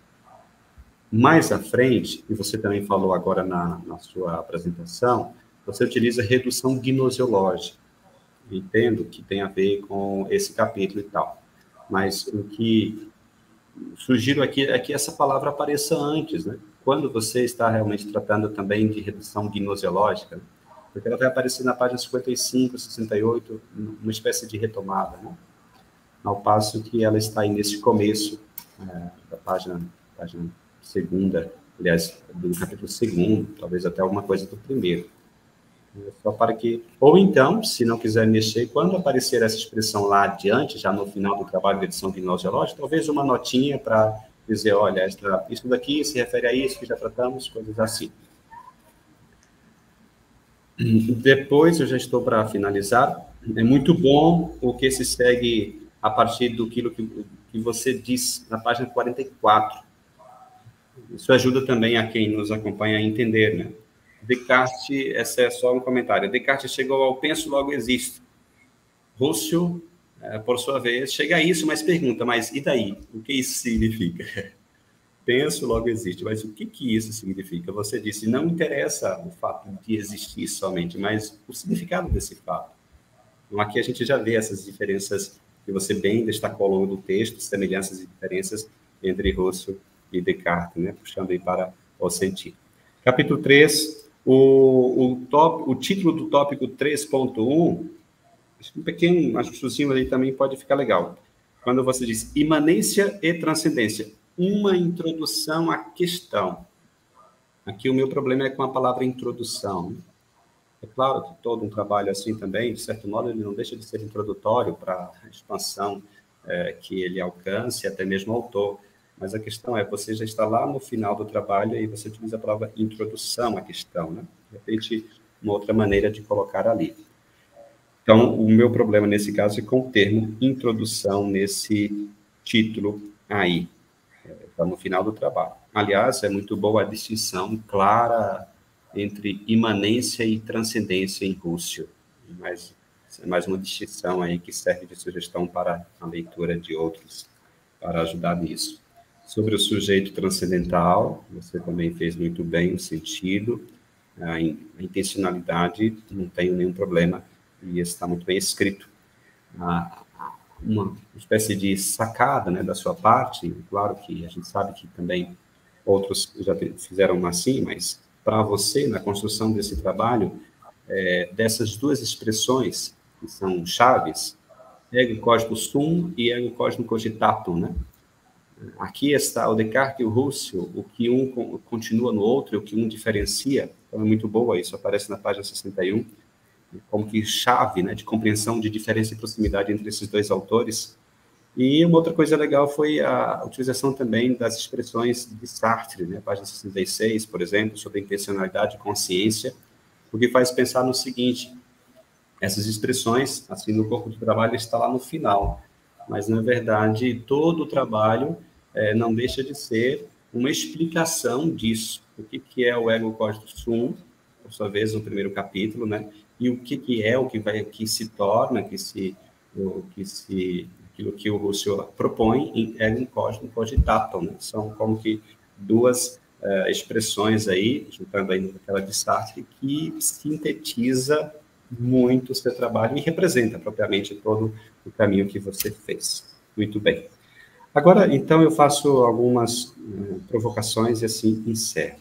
Mais à frente, e você também falou agora na sua apresentação, você utiliza redução gnoseológica. Entendo que tem a ver com esse capítulo e tal. Mas o que sugiro aqui é que essa palavra apareça antes, né? Quando você está realmente tratando também de redução gnoseológica, né? Porque ela vai aparecer na página 55, 68, uma espécie de retomada, né? Ao passo que ela está aí nesse começo da página segunda, aliás, do capítulo 2º, talvez até alguma coisa do primeiro. Só para que, ou então, se não quiser mexer, quando aparecer essa expressão lá adiante, já no final do trabalho de edição gnoseológica, talvez uma notinha para dizer, olha, isso daqui se refere a isso que já tratamos, coisas assim. Depois, eu já estou para finalizar, é muito bom o que se segue a partir do que você diz na página 44. Isso ajuda também a quem nos acompanha a entender, né? Descartes, esse é só um comentário, Descartes chegou ao penso, logo existo. Russell, por sua vez, chega a isso, mas pergunta, mas e daí? O que isso significa? Penso, logo existe, mas o que isso significa? Você disse, não interessa o fato de existir somente, mas o significado desse fato. Então, aqui a gente já vê essas diferenças que você bem destacou ao longo do texto, semelhanças e diferenças entre Russell e Descartes, né? Puxando aí para o sentido. Capítulo 3, o título do tópico 3.1 um pequeno ajustezinho ali também pode ficar legal. Quando você diz imanência e transcendência, uma introdução à questão. Aqui o meu problema é com a palavra introdução. É claro que todo um trabalho assim também, de certo modo, ele não deixa de ser introdutório para a expansão que ele alcance, até mesmo o autor. Mas a questão é, você já está lá no final do trabalho e você utiliza a palavra introdução à questão, né? De repente, uma outra maneira de colocar ali. Então, o meu problema nesse caso é com o termo introdução nesse título aí, está no final do trabalho. Aliás, é muito boa a distinção clara entre imanência e transcendência em Husserl, mas é mais uma distinção aí que serve de sugestão para a leitura de outros, para ajudar nisso. Sobre o sujeito transcendental, você também fez muito bem o sentido, a intencionalidade, não tenho nenhum problema, e está muito bem escrito. Uma espécie de sacada, né, da sua parte, claro que a gente sabe que também outros já fizeram assim, mas para você, na construção desse trabalho, dessas duas expressões que são chaves, ego cogito sum e ego cogito cogitatum, né? Aqui está o Descartes e o Husserl, o que um continua no outro, o que um diferencia. Então é muito boa, isso aparece na página 61, como que chave, né, de compreensão de diferença e proximidade entre esses dois autores. E uma outra coisa legal foi a utilização também das expressões de Sartre, né, página 66, por exemplo, sobre intencionalidade e consciência, o que faz pensar no seguinte: essas expressões, assim, no corpo de trabalho está lá no final, mas, na verdade, todo o trabalho não deixa de ser uma explicação disso. O que é o ego cogito sum, por sua vez, no primeiro capítulo, né? E o que é, que se torna, aquilo que o Husserl propõe em ego cogito cogitatum, né? São como que duas expressões aí, juntando aí naquela de Sartre, que sintetiza muito o seu trabalho e representa propriamente todo o caminho que você fez. Muito bem. Agora, então, eu faço algumas provocações e assim encerro.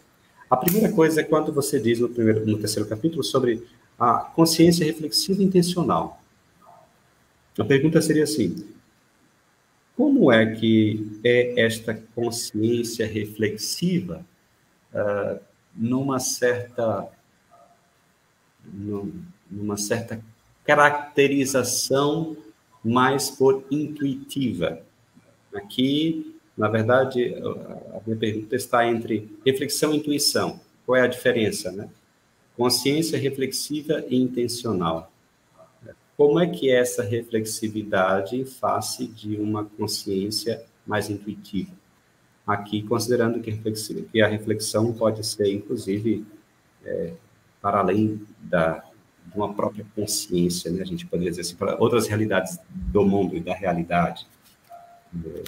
A primeira coisa é quando você diz no terceiro capítulo sobre a consciência reflexiva e intencional. A pergunta seria assim: como é que é esta consciência reflexiva numa certa caracterização mais por intuitiva? Aqui, na verdade, a minha pergunta está entre reflexão e intuição. Qual é a diferença, né? Consciência reflexiva e intencional. Como é que é essa reflexividade em face de uma consciência mais intuitiva? Aqui, considerando que a reflexão pode ser, inclusive, para além de uma própria consciência, né? A gente poderia dizer assim, para outras realidades do mundo e da realidade,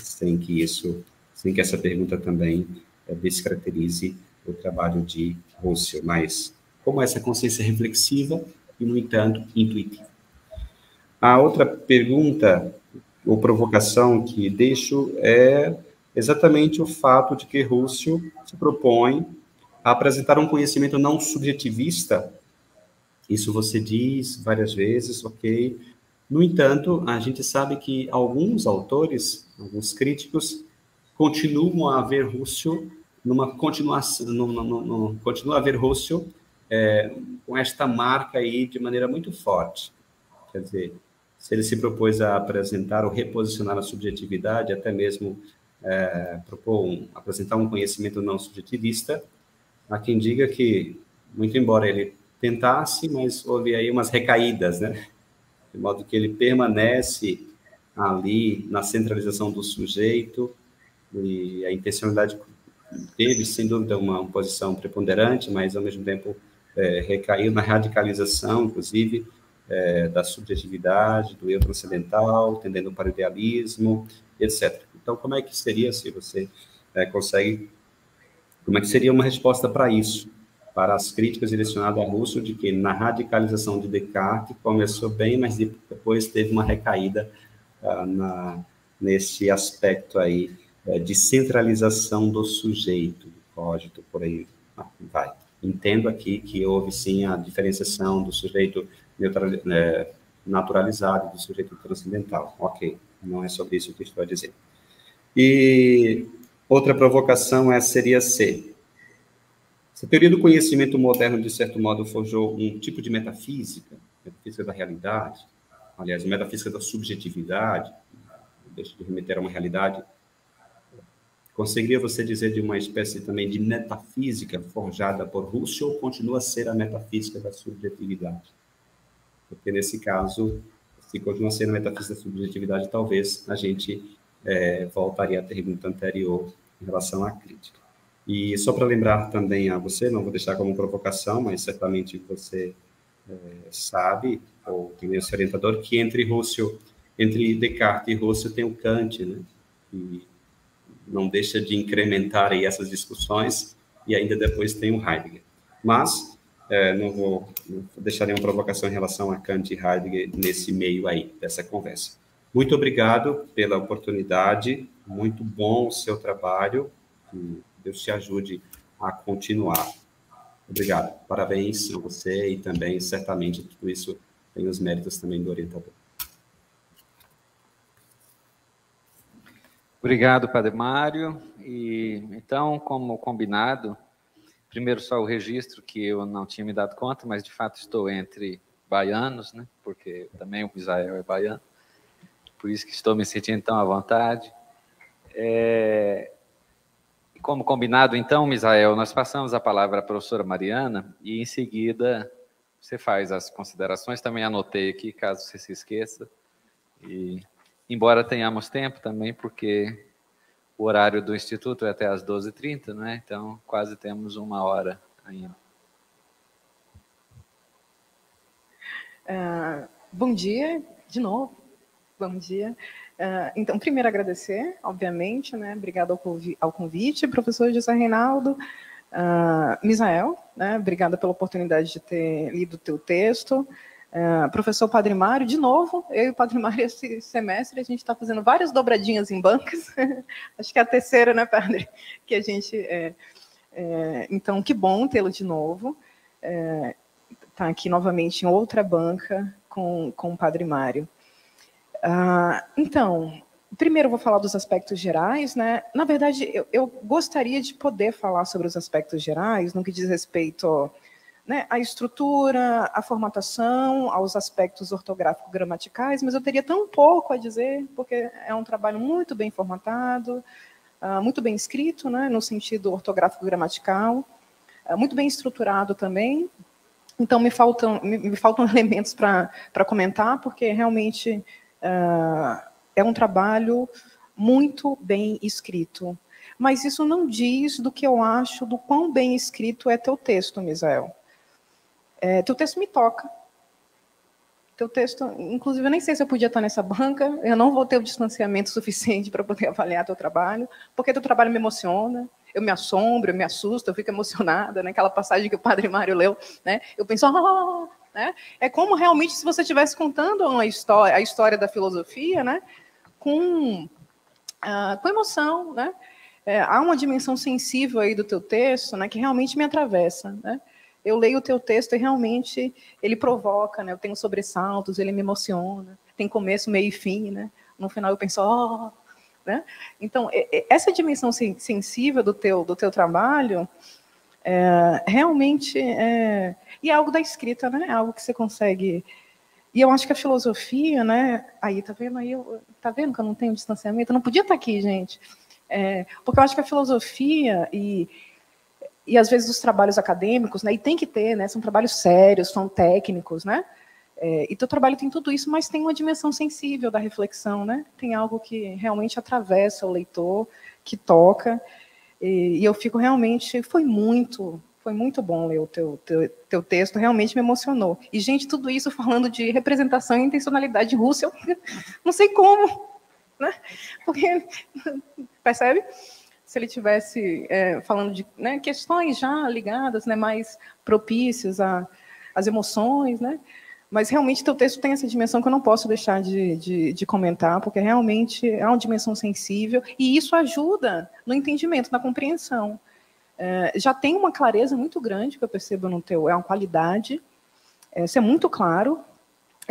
sem que essa pergunta também descaracterize o trabalho de Husserl. Mas como essa consciência reflexiva e, no entanto, intuitiva? A outra pergunta ou provocação que deixo é exatamente o fato de que Husserl se propõe a apresentar um conhecimento não subjetivista. Isso você diz várias vezes, ok? No entanto, a gente sabe que alguns autores, alguns críticos, continuam a ver Husserl continua a ver Husserl com esta marca aí de maneira muito forte. Quer dizer, se ele se propôs a apresentar ou reposicionar a subjetividade, até mesmo apresentar um conhecimento não subjetivista, há quem diga que, muito embora ele tentasse, mas houve aí umas recaídas, né? De modo que ele permanece ali na centralização do sujeito, e a intencionalidade teve, sem dúvida, uma posição preponderante, mas, ao mesmo tempo, recaiu na radicalização, inclusive, da subjetividade, do eu transcendental, tendendo para o idealismo, etc. Então, como é que seria, se você como é que seria uma resposta para isso? Para as críticas direcionadas a Husserl, de que na radicalização de Descartes começou bem, mas depois teve uma recaída nesse aspecto aí de centralização do sujeito, do cogito, por aí vai. Entendo aqui que houve sim a diferenciação do sujeito naturalizado, do sujeito transcendental. Ok, não é sobre isso que estou a dizer. E outra provocação seria C. Essa teoria do conhecimento moderno, de certo modo, forjou um tipo de metafísica da realidade, aliás, metafísica da subjetividade, deixa de remeter a uma realidade. Conseguiria você dizer de uma espécie também de metafísica forjada por Husserl, ou continua a ser a metafísica da subjetividade? Porque, nesse caso, se continua sendo a metafísica da subjetividade, talvez a gente voltaria à pergunta anterior em relação à crítica. E só para lembrar também a você, não vou deixar como provocação, mas certamente você sabe, ou tem esse orientador, que entre Descartes e Husserl tem o Kant, né? E não deixa de incrementar aí essas discussões, e ainda depois tem o Heidegger. Mas não vou deixar nenhuma provocação em relação a Kant e Heidegger nesse meio aí, dessa conversa. Muito obrigado pela oportunidade, muito bom o seu trabalho, que Deus te ajude a continuar. Obrigado, parabéns a você e também, certamente, tudo isso tem os méritos também do orientador. Obrigado, Padre Mário. E, então, como combinado, primeiro só o registro, que eu não tinha me dado conta, mas de fato estou entre baianos, né? Porque também o Misael é baiano, por isso que estou me sentindo tão à vontade. Como combinado, então, Misael, nós passamos a palavra à professora Mariana e, em seguida, você faz as considerações. Também anotei aqui, caso você se esqueça. E, embora tenhamos tempo também, porque o horário do Instituto é até às 12h30, né? Então, quase temos 1 hora ainda. Bom dia, de novo. Bom dia. Então, primeiro agradecer, obviamente, né? Obrigado ao convite, professor José Reinaldo. Misael, né? Obrigada pela oportunidade de ter lido o teu texto. Professor Padre Mário, de novo, eu e o Padre Mário esse semestre, a gente está fazendo várias dobradinhas em bancas. Acho que é a terceira, né, Padre? Que a gente... então, que bom tê-lo de novo. Tá aqui novamente em outra banca com o Padre Mário. Então, primeiro eu vou falar dos aspectos gerais, né? Na verdade, eu gostaria de poder falar sobre os aspectos gerais, no que diz respeito, né, à estrutura, à formatação, aos aspectos ortográfico-gramaticais, mas eu teria tão pouco a dizer, porque é um trabalho muito bem formatado, muito bem escrito, né, no sentido ortográfico-gramatical, muito bem estruturado também. Então, me faltam elementos para comentar, porque realmente é um trabalho muito bem escrito. Mas isso não diz do que eu acho do quão bem escrito é teu texto, Misael. Teu texto me toca. Teu texto, inclusive, eu nem sei se eu podia estar nessa banca, eu não vou ter o distanciamento suficiente para poder avaliar teu trabalho, porque teu trabalho me emociona, eu me assombro, eu me assusto, eu fico emocionada, naquela passagem que o Padre Mário leu, né? Eu penso, né? É como realmente se você estivesse contando a história da filosofia, né? Com emoção, né? Há uma dimensão sensível aí do teu texto, né? Que realmente me atravessa, né? Eu leio o teu texto e realmente ele provoca, né? Eu tenho sobressaltos, ele me emociona, tem começo, meio e fim, né? No final eu penso, né? Então, essa dimensão sensível do teu trabalho realmente e é algo da escrita, né? É algo que você consegue. E eu acho que a filosofia, né? Aí, tá vendo? Tá vendo que eu não tenho distanciamento? Eu não podia estar aqui, gente. Porque eu acho que a filosofia e às vezes os trabalhos acadêmicos, né? E tem que ter, né? São trabalhos sérios, são técnicos, né? E teu trabalho tem tudo isso, mas tem uma dimensão sensível da reflexão, né? Tem algo que realmente atravessa o leitor, que toca. E eu fico realmente... Foi muito bom ler o teu texto, realmente me emocionou. E, gente, tudo isso falando de representação e intencionalidade de Husserl, não sei como, né? Porque, percebe? Se ele tivesse falando de, né, questões já ligadas, né, mais propícias às emoções, né? Mas realmente teu texto tem essa dimensão que eu não posso deixar de comentar, porque realmente é uma dimensão sensível, e isso ajuda no entendimento, na compreensão. Já tem uma clareza muito grande que eu percebo no teu, é uma qualidade, isso é muito claro,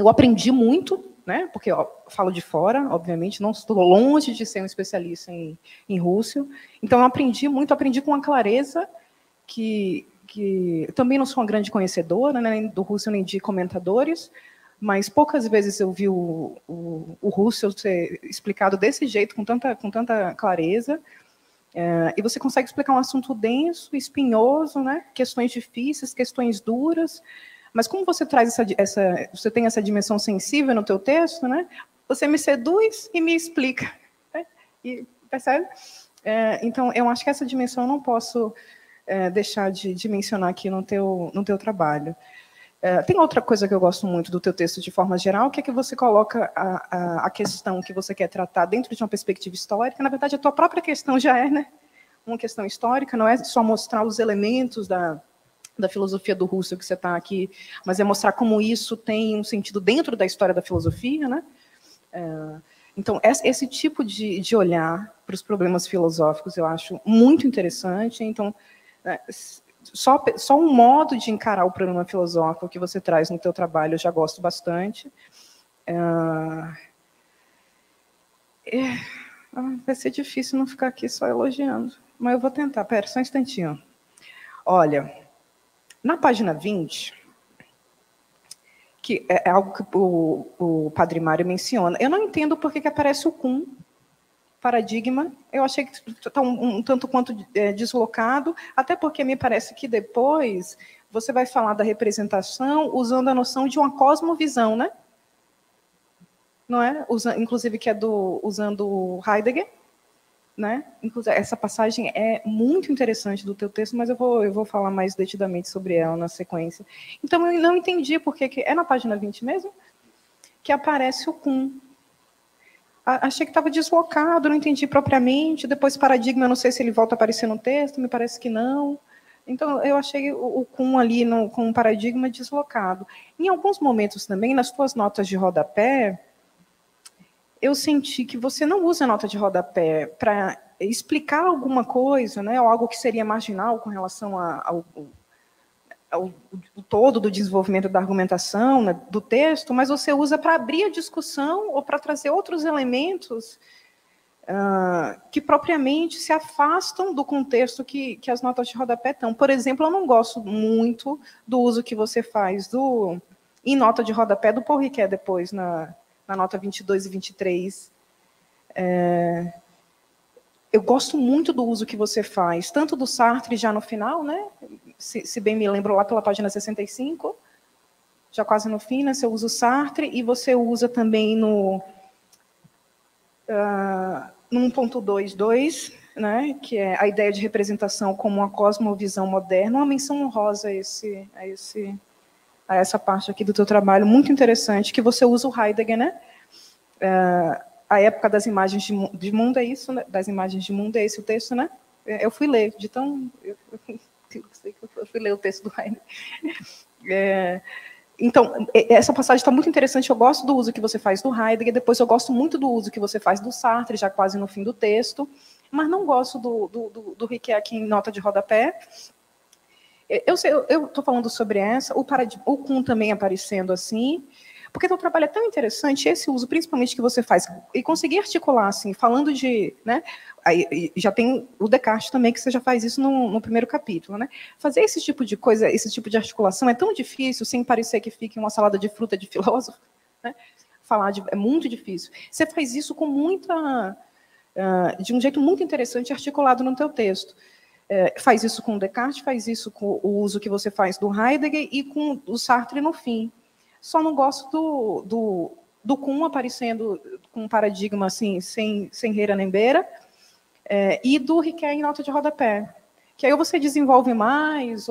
Eu aprendi muito, né, porque eu falo de fora, obviamente, não estou longe de ser um especialista em russo. Então, eu aprendi muito, aprendi com uma clareza que também não sou uma grande conhecedora, né, nem do russo nem de comentadores, mas poucas vezes eu vi o russo ser explicado desse jeito, com tanta clareza. E você consegue explicar um assunto denso, espinhoso, né, questões difíceis, questões duras, mas como você traz você tem essa dimensão sensível no teu texto, né, você me seduz e me explica, né, e percebe? Então, eu acho que essa dimensão eu não posso deixar de mencionar aqui no teu trabalho. Tem outra coisa que eu gosto muito do teu texto de forma geral, que é que você coloca a questão que você quer tratar dentro de uma perspectiva histórica. Na verdade, a tua própria questão já é, né, uma questão histórica, não é só mostrar os elementos da filosofia do Husserl que você está aqui, mas é mostrar como isso tem um sentido dentro da história da filosofia, né? Então, esse tipo de olhar para os problemas filosóficos eu acho muito interessante. Então, só um modo de encarar o problema filosófico que você traz no teu trabalho eu já gosto bastante. Vai ser difícil não ficar aqui só elogiando, mas eu vou tentar. Pera, só um instantinho. Olha, na página 20, que é algo que o Padre Mário menciona, eu não entendo por que aparece o cum, paradigma. Eu achei que está um tanto quanto deslocado, até porque me parece que depois você vai falar da representação usando a noção de uma cosmovisão, né? Não é? Inclusive que é usando Heidegger, né? Inclusive, essa passagem é muito interessante do teu texto, mas eu vou falar mais detidamente sobre ela na sequência. Então, eu não entendi por que é na página 20 mesmo que aparece o cum. Achei que estava deslocado, não entendi propriamente. Depois, paradigma, eu não sei se ele volta a aparecer no texto, me parece que não. Então, eu achei o cum ali com o paradigma deslocado. Em alguns momentos também, nas tuas notas de rodapé, eu senti que você não usa a nota de rodapé para explicar alguma coisa, né, ou algo que seria marginal com relação ao todo do desenvolvimento da argumentação, né, do texto, mas você usa para abrir a discussão ou para trazer outros elementos que propriamente se afastam do contexto que as notas de rodapé estão. Por exemplo, eu não gosto muito do uso que você faz em nota de rodapé do Paul Ricoeur depois, na nota 22 e 23. Eu gosto muito do uso que você faz, tanto do Sartre já no final, né? Se bem me lembro, lá pela página 65, já quase no fim, né? Você usa o Sartre, e você usa também no 1.22, né? Que é a ideia de representação como uma cosmovisão moderna, uma menção honrosa a essa parte aqui do teu trabalho, muito interessante, que você usa o Heidegger, né? A época das imagens de mundo é isso, né? Das imagens de mundo é esse o texto, né? Eu fui ler, eu fui ler o texto do Heidegger. Então, essa passagem está muito interessante. Eu gosto do uso que você faz do Heidegger, depois eu gosto muito do uso que você faz do Sartre, já quase no fim do texto, mas não gosto do Ricoeur aqui em nota de rodapé. Eu estou falando sobre essa, o cum também aparecendo assim, porque o trabalho é tão interessante, esse uso principalmente que você faz, e conseguir articular, assim, falando de... Né, aí já tem o Descartes também, que você já faz isso no primeiro capítulo. Né? Fazer esse tipo de coisa, esse tipo de articulação é tão difícil, sem parecer que fique uma salada de fruta de filósofo. Né? É muito difícil. Você faz isso com de um jeito muito interessante, articulado no teu texto. Faz isso com o Descartes, faz isso com o uso que você faz do Heidegger e com o Sartre no fim. Só não gosto do cum aparecendo com um paradigma assim, sem reira nem beira, e do Ricoeur em nota de rodapé. Que aí você desenvolve mais,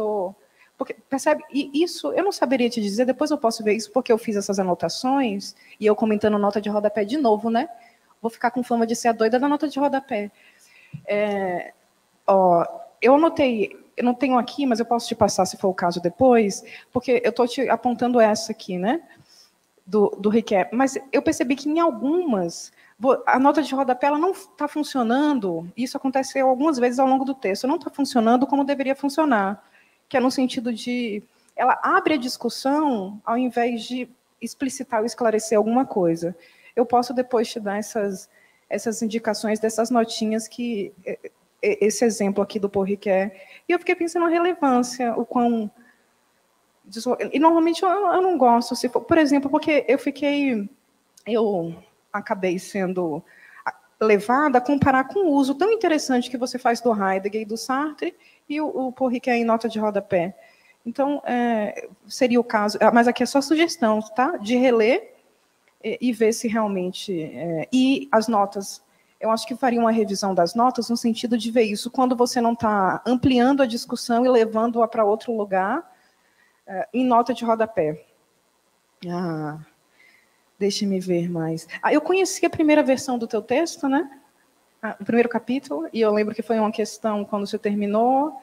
porque, percebe? E isso eu não saberia te dizer, depois eu posso ver isso, porque eu fiz essas anotações, e eu comentando nota de rodapé de novo, né? Vou ficar com fama de ser a doida da nota de rodapé. Eu anotei, eu não tenho aqui, mas eu posso te passar, se for o caso, depois, porque eu estou te apontando essa aqui, né, do Ricoeur. Mas eu percebi que em algumas, a nota de rodapé ela não está funcionando, isso aconteceu algumas vezes ao longo do texto, não está funcionando como deveria funcionar, que é no sentido de, ela abre a discussão ao invés de explicitar ou esclarecer alguma coisa. Eu posso depois te dar essas indicações dessas notinhas que esse exemplo aqui do Paul Ricoeur. E eu fiquei pensando na relevância, o quão... E normalmente eu não gosto, se for, por exemplo, porque eu acabei sendo levada a comparar com o uso tão interessante que você faz do Heidegger e do Sartre e o Paul Ricoeur em nota de rodapé. Então, seria o caso, mas aqui é só sugestão, tá? De reler e ver se realmente... e as notas, eu acho que faria uma revisão das notas no sentido de ver isso quando você não está ampliando a discussão e levando-a para outro lugar, em nota de rodapé. Deixe-me ver mais. Eu conheci a primeira versão do teu texto, né? O primeiro capítulo, e eu lembro que foi uma questão, quando você terminou,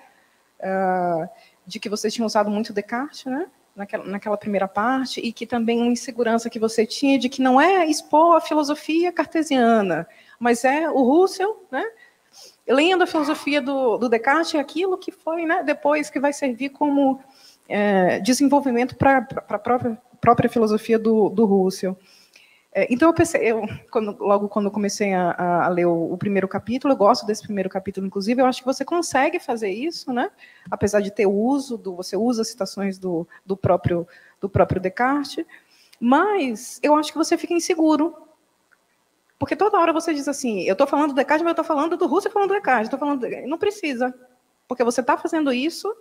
de que você tinha usado muito Descartes, né? Naquela primeira parte, e que também uma insegurança que você tinha de que não é expor a filosofia cartesiana, mas é o Husserl, né? Lendo a filosofia do Descartes, é aquilo que foi, né, depois que vai servir como desenvolvimento para a própria filosofia do Husserl. Então, eu pensei, logo quando eu comecei a ler o primeiro capítulo, eu gosto desse primeiro capítulo, inclusive, eu acho que você consegue fazer isso, né? Apesar de ter o uso, você usa citações do próprio Descartes, mas eu acho que você fica inseguro. Porque toda hora você diz assim, eu estou falando do Descartes, mas eu estou falando do Husserl, falando do Descartes. Não precisa, porque você está fazendo isso,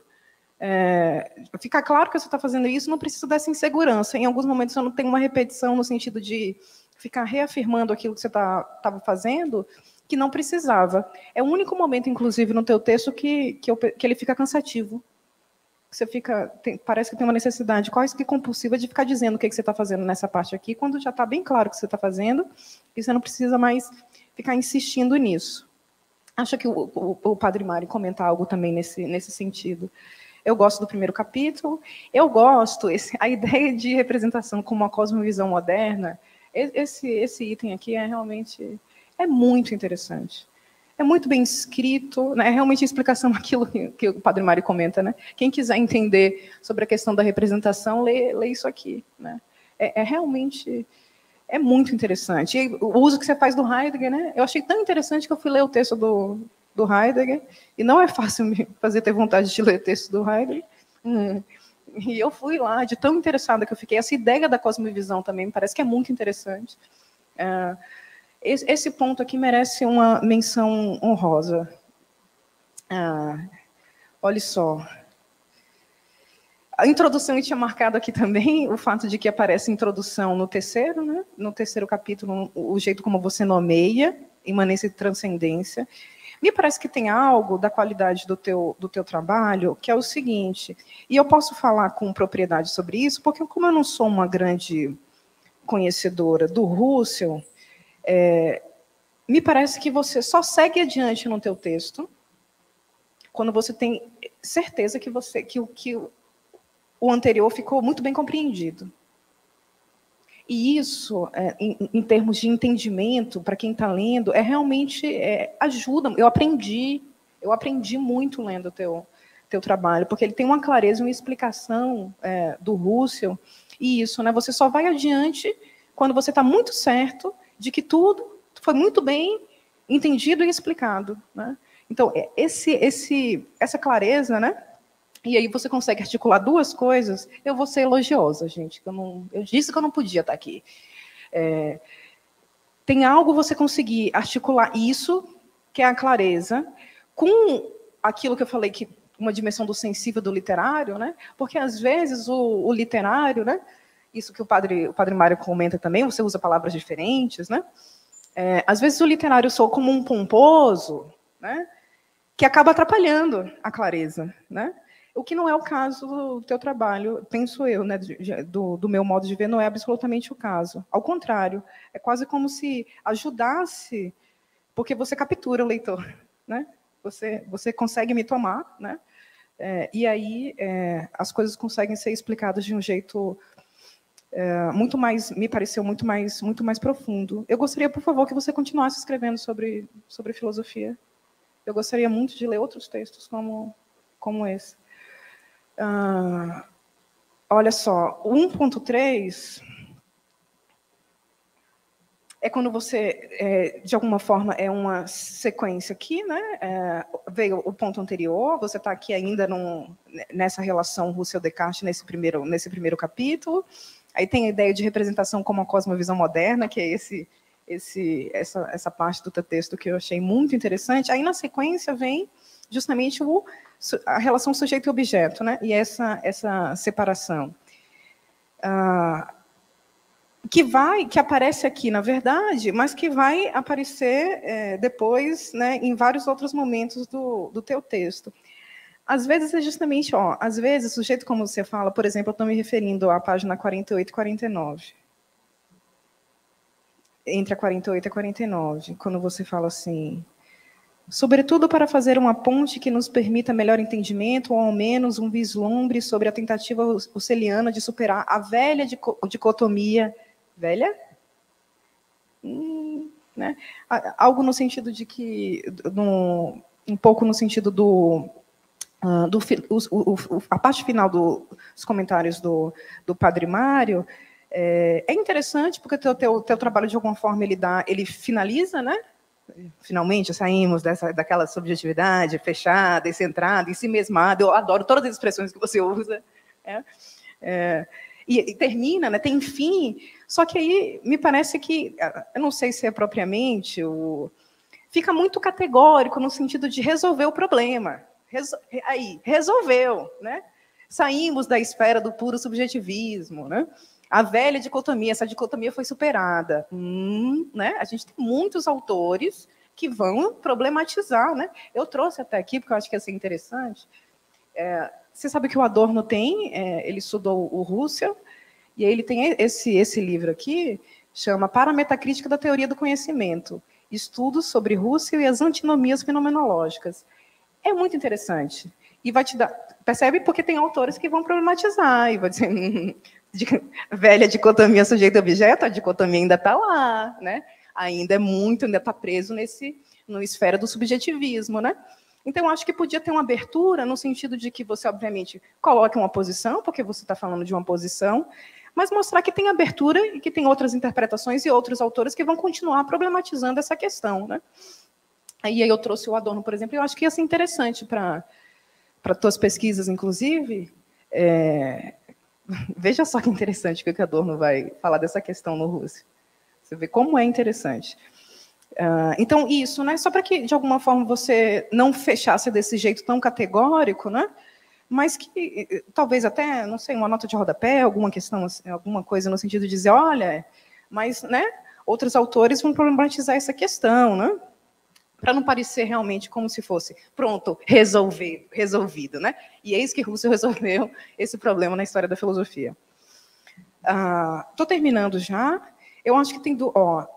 fica claro que você está fazendo isso, não precisa dessa insegurança. Em alguns momentos eu não tenho uma repetição no sentido de ficar reafirmando aquilo que você estava fazendo, que não precisava. É o único momento, inclusive, no teu texto que ele fica cansativo. Você parece que tem uma necessidade quase que compulsiva de ficar dizendo o que você está fazendo nessa parte aqui, quando já está bem claro o que você está fazendo, e você não precisa mais ficar insistindo nisso. Acho que o Padre Mário comentar algo também nesse sentido. Eu gosto do primeiro capítulo. Eu gosto, a ideia de representação como uma cosmovisão moderna, esse item aqui realmente muito interessante. É muito bem escrito, né? É realmente a explicação daquilo que o Padre Mário comenta, né? Quem quiser entender sobre a questão da representação, lê isso aqui, né? Realmente muito interessante. E o uso que você faz do Heidegger, né? Eu achei tão interessante que eu fui ler o texto do Heidegger, e não é fácil me fazer ter vontade de ler o texto do Heidegger. E eu fui lá, de tão interessada que eu fiquei. Essa ideia da cosmovisão também me parece que é muito interessante. Esse ponto aqui merece uma menção honrosa. Olha só. A introdução, eu tinha marcado aqui também o fato de que aparece introdução no terceiro, né? No terceiro capítulo, o jeito como você nomeia, imanência e transcendência. Me parece que tem algo da qualidade do teu trabalho, que é o seguinte, e eu posso falar com propriedade sobre isso, porque como eu não sou uma grande conhecedora do Husserl, me parece que você só segue adiante no teu texto quando você tem certeza que o anterior ficou muito bem compreendido. E isso, em termos de entendimento, para quem está lendo, realmente ajuda. Eu aprendi muito lendo o teu trabalho, porque ele tem uma clareza, uma explicação do Husserl, e isso, né, você só vai adiante quando você está muito certo de que tudo foi muito bem entendido e explicado, né? Então, essa clareza, né? E aí você consegue articular duas coisas. Eu vou ser elogiosa, gente. Eu disse que eu não podia estar aqui. Tem algo você conseguir articular isso, que é a clareza, com aquilo que eu falei, que uma dimensão do sensível do literário, né? Porque às vezes o literário, né? Isso que o padre Mário comenta também, você usa palavras diferentes, né? Às vezes o literário soa como um pomposo, né? Que acaba atrapalhando a clareza, né? O que não é o caso do teu trabalho, penso eu, né, do meu modo de ver, não é absolutamente o caso. Ao contrário, é quase como se ajudasse, porque você captura o leitor, né? Você consegue me tomar, né? E aí as coisas conseguem ser explicadas de um jeito muito mais, me pareceu muito mais profundo. Eu gostaria, por favor, que você continuasse escrevendo sobre filosofia. Eu gostaria muito de ler outros textos como esse. Olha só, o 1.3, é quando você, de alguma forma, é uma sequência aqui, né? Veio o ponto anterior, você está aqui ainda nessa relação Russell-Descartes, nesse primeiro capítulo. Aí tem a ideia de representação como a cosmovisão moderna, que é essa parte do teu texto que eu achei muito interessante. Aí, na sequência, vem justamente a relação sujeito e objeto, né? E essa separação. Que aparece aqui, na verdade, mas que vai aparecer depois, né, em vários outros momentos do teu texto. Às vezes é justamente, às vezes, o jeito como você fala, por exemplo, eu estou me referindo à página 48 e 49. Entre a 48 e a 49, quando você fala assim, sobretudo para fazer uma ponte que nos permita melhor entendimento, ou ao menos um vislumbre sobre a tentativa russeliana de superar a velha dicotomia. Velha? Né? Algo no sentido de que, um pouco no sentido a parte final dos comentários do Padre Mário é interessante, porque o teu trabalho, de alguma forma, ele finaliza, né? Finalmente saímos daquela subjetividade fechada, centrada, em si mesmada. Eu adoro todas as expressões que você usa. E termina, né? Tem fim. Só que aí me parece que, eu não sei se é propriamente, fica muito categórico no sentido de resolver o problema. Aí, resolveu, né? Saímos da esfera do puro subjetivismo, né? A velha dicotomia, essa dicotomia foi superada. Né? A gente tem muitos autores que vão problematizar, né? Eu trouxe até aqui, porque eu acho que ia ser interessante. Você sabe que o Adorno ele estudou o Husserl, e aí ele tem esse livro aqui, chama Para a Metacrítica da Teoria do Conhecimento, Estudos sobre Husserl e as Antinomias Fenomenológicas. É muito interessante. E vai te dar... Percebe? Porque tem autores que vão problematizar, e vão dizer... velha dicotomia sujeito-objeto, a dicotomia ainda está lá, né? Ainda está preso no esfera do subjetivismo, né? Então, acho que podia ter uma abertura no sentido de que você, obviamente, coloque uma posição, porque você está falando de uma posição, mas mostrar que tem abertura e que tem outras interpretações e outros autores que vão continuar problematizando essa questão, né? Aí eu trouxe o Adorno, por exemplo, e eu acho que ia ser interessante para tuas pesquisas, inclusive. Veja só que interessante que o Adorno vai falar dessa questão no Husserl. Você vê como é interessante. Então, isso, né? Só para que, de alguma forma, você não fechasse desse jeito tão categórico, né? Mas que, talvez até, não sei, uma nota de rodapé, alguma questão, alguma coisa no sentido de dizer, olha, mas, né? Outros autores vão problematizar essa questão, né? Para não parecer realmente como se fosse, pronto, resolvido, né? E eis que Husserl resolveu esse problema na história da filosofia. Estou terminando já. Eu acho que tem...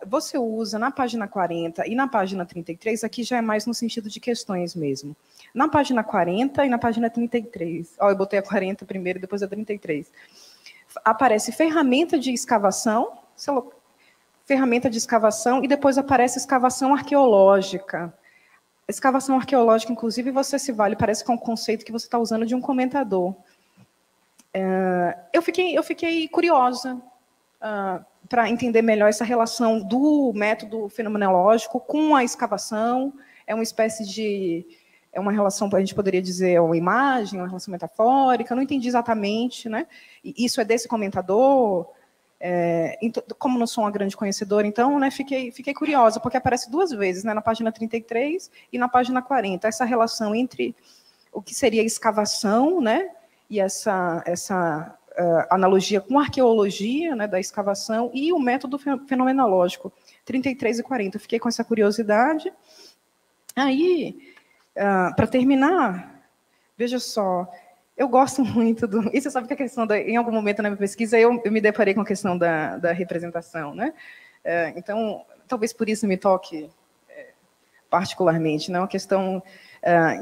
você usa na página 40 e na página 33, aqui já é mais no sentido de questões mesmo. Na página 40 e na página 33. Eu botei a 40 primeiro e depois a 33. Aparece ferramenta de escavação, e depois aparece escavação arqueológica. Escavação arqueológica, inclusive, você se vale, parece que é um conceito que você está usando de um comentador. Eu fiquei curiosa para entender melhor essa relação do método fenomenológico com a escavação. É uma espécie de... É uma relação, a gente poderia dizer, uma imagem, uma relação metafórica, eu não entendi exatamente, né? E isso é desse comentador... como não sou uma grande conhecedora, então, né, fiquei curiosa, porque aparece duas vezes, né, na página 33 e na página 40, essa relação entre o que seria a escavação, né, e essa analogia com a arqueologia, né, da escavação e o método fenomenológico, 33 e 40. Eu fiquei com essa curiosidade. Aí, para terminar, veja só, eu gosto muito do... E você sabe que a questão em algum momento na minha pesquisa, eu me deparei com a questão da representação, né? Então, talvez por isso me toque particularmente, né? Uma questão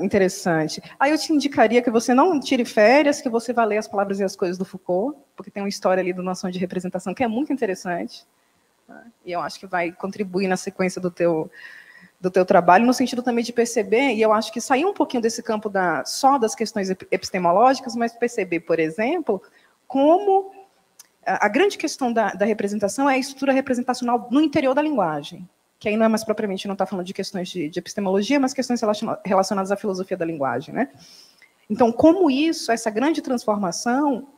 interessante. Aí eu te indicaria que você não tire férias, que você vá ler As Palavras e as Coisas do Foucault, porque tem uma história ali do noção de representação que é muito interessante, né? E eu acho que vai contribuir na sequência do teu trabalho, no sentido também de perceber, e eu acho que sair um pouquinho desse campo só das questões epistemológicas, mas perceber, por exemplo, como A grande questão da representação é a estrutura representacional no interior da linguagem, que aí não é mais propriamente, não está falando de questões de epistemologia, mas questões relacionadas à filosofia da linguagem, né? Então, como isso, essa grande transformação,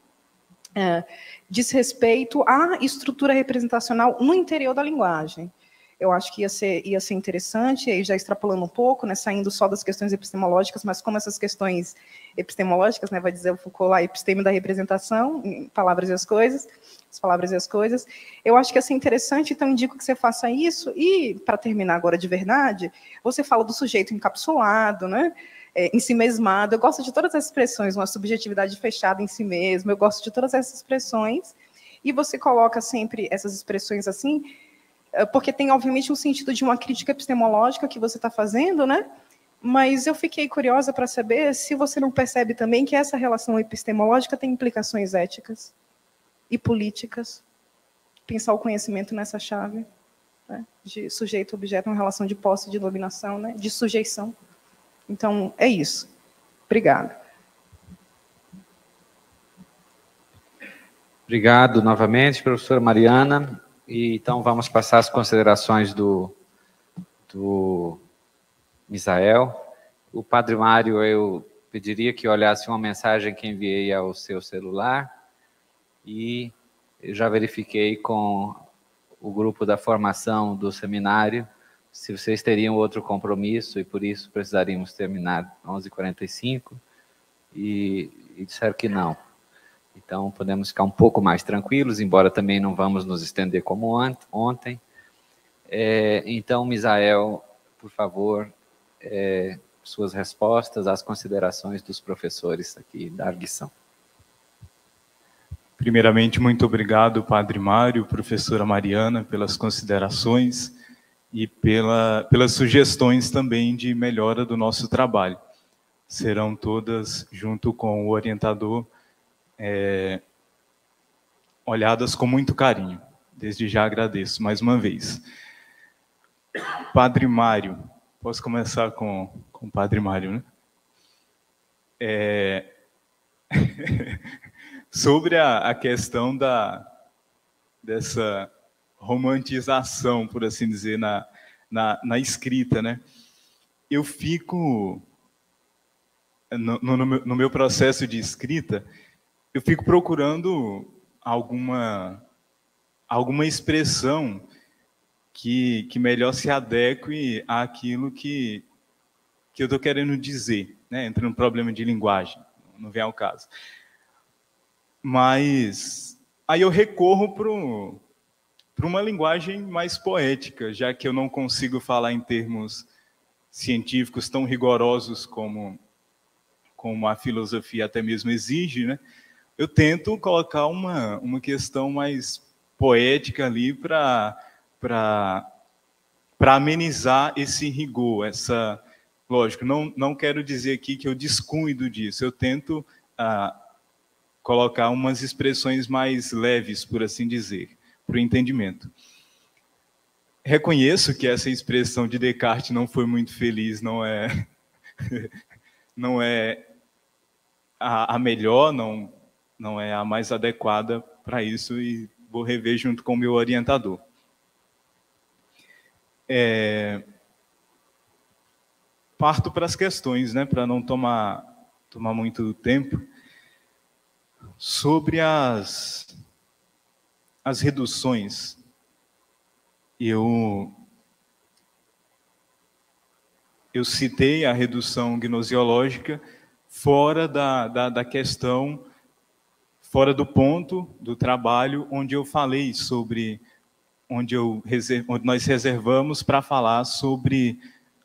diz respeito à estrutura representacional no interior da linguagem. Eu acho que ia ser interessante, aí já extrapolando um pouco, né, saindo só das questões epistemológicas, mas como essas questões epistemológicas, né, vai dizer o Foucault lá, episteme da representação, palavras e as coisas, as palavras e as coisas, eu acho que ia ser interessante, então indico que você faça isso, e, para terminar agora de verdade, você fala do sujeito encapsulado, né, ensimesmado, eu gosto de todas essas expressões, uma subjetividade fechada em si mesmo, eu gosto de todas essas expressões, e você coloca sempre essas expressões assim, porque tem, obviamente, um sentido de uma crítica epistemológica que você está fazendo, né? Mas eu fiquei curiosa para saber se você não percebe também que essa relação epistemológica tem implicações éticas e políticas. Pensar o conhecimento nessa chave, né? De sujeito-objeto, uma relação de posse, de dominação, né? De sujeição. Então, é isso. Obrigada. Obrigado novamente, professora Mariana. E, então, vamos passar as considerações do Misael. O Padre Mário, eu pediria que olhasse uma mensagem que enviei ao seu celular e eu já verifiquei com o grupo da formação do seminário se vocês teriam outro compromisso e, por isso, precisaríamos terminar às 11h45 e disseram que não. Então, podemos ficar um pouco mais tranquilos, embora também não vamos nos estender como ontem. Então, Misael, por favor, suas respostas às considerações dos professores aqui da arguição. Primeiramente, muito obrigado, Padre Mário, professora Mariana, pelas considerações e pelas sugestões também de melhora do nosso trabalho. Serão todas, junto com o orientador, olhadas com muito carinho. Desde já agradeço mais uma vez. Padre Mário, posso começar com o Padre Mário, né? Sobre a questão dessa romantização, por assim dizer, na escrita, né? Eu fico, no meu processo de escrita, eu fico procurando alguma expressão que melhor se adeque àquilo que eu estou querendo dizer, né? Entra no problema de linguagem, não vem ao caso. Mas aí eu recorro para uma linguagem mais poética, já que eu não consigo falar em termos científicos tão rigorosos como a filosofia até mesmo exige, né? Eu tento colocar uma questão mais poética ali para amenizar esse rigor, lógico, não quero dizer aqui que eu descuido disso, eu tento colocar umas expressões mais leves, por assim dizer, para o entendimento. Reconheço que essa expressão de Descartes não foi muito feliz, não é a melhor, não é a mais adequada para isso, e vou rever junto com o meu orientador. Parto para as questões, né, para não tomar muito tempo, sobre as reduções. Eu citei a redução gnosiológica fora da questão, fora do ponto do trabalho onde eu falei sobre, onde nós reservamos para falar sobre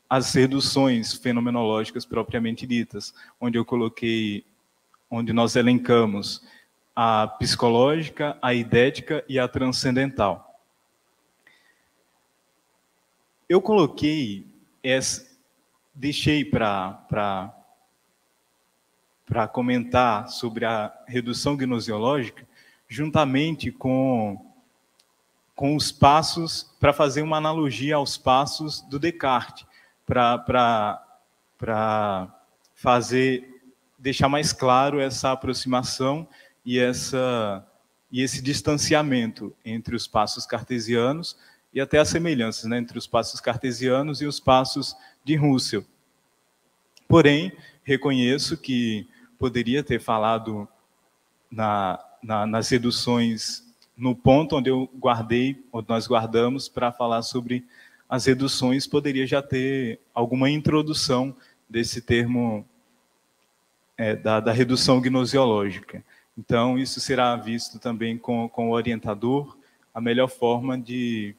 as reduções fenomenológicas propriamente ditas, onde nós elencamos a psicológica, a idética e a transcendental. Eu deixei para comentar sobre a redução gnosiológica, juntamente com os passos, para fazer uma analogia aos passos do Descartes, para deixar mais claro essa aproximação e e esse distanciamento entre os passos cartesianos e até as semelhanças, né, entre os passos cartesianos e os passos de Russell. Porém, reconheço que poderia ter falado nas reduções no ponto onde eu guardei, onde nós guardamos para falar sobre as reduções, poderia já ter alguma introdução desse termo da redução gnosiológica. Então, isso será visto também com o orientador, a melhor forma de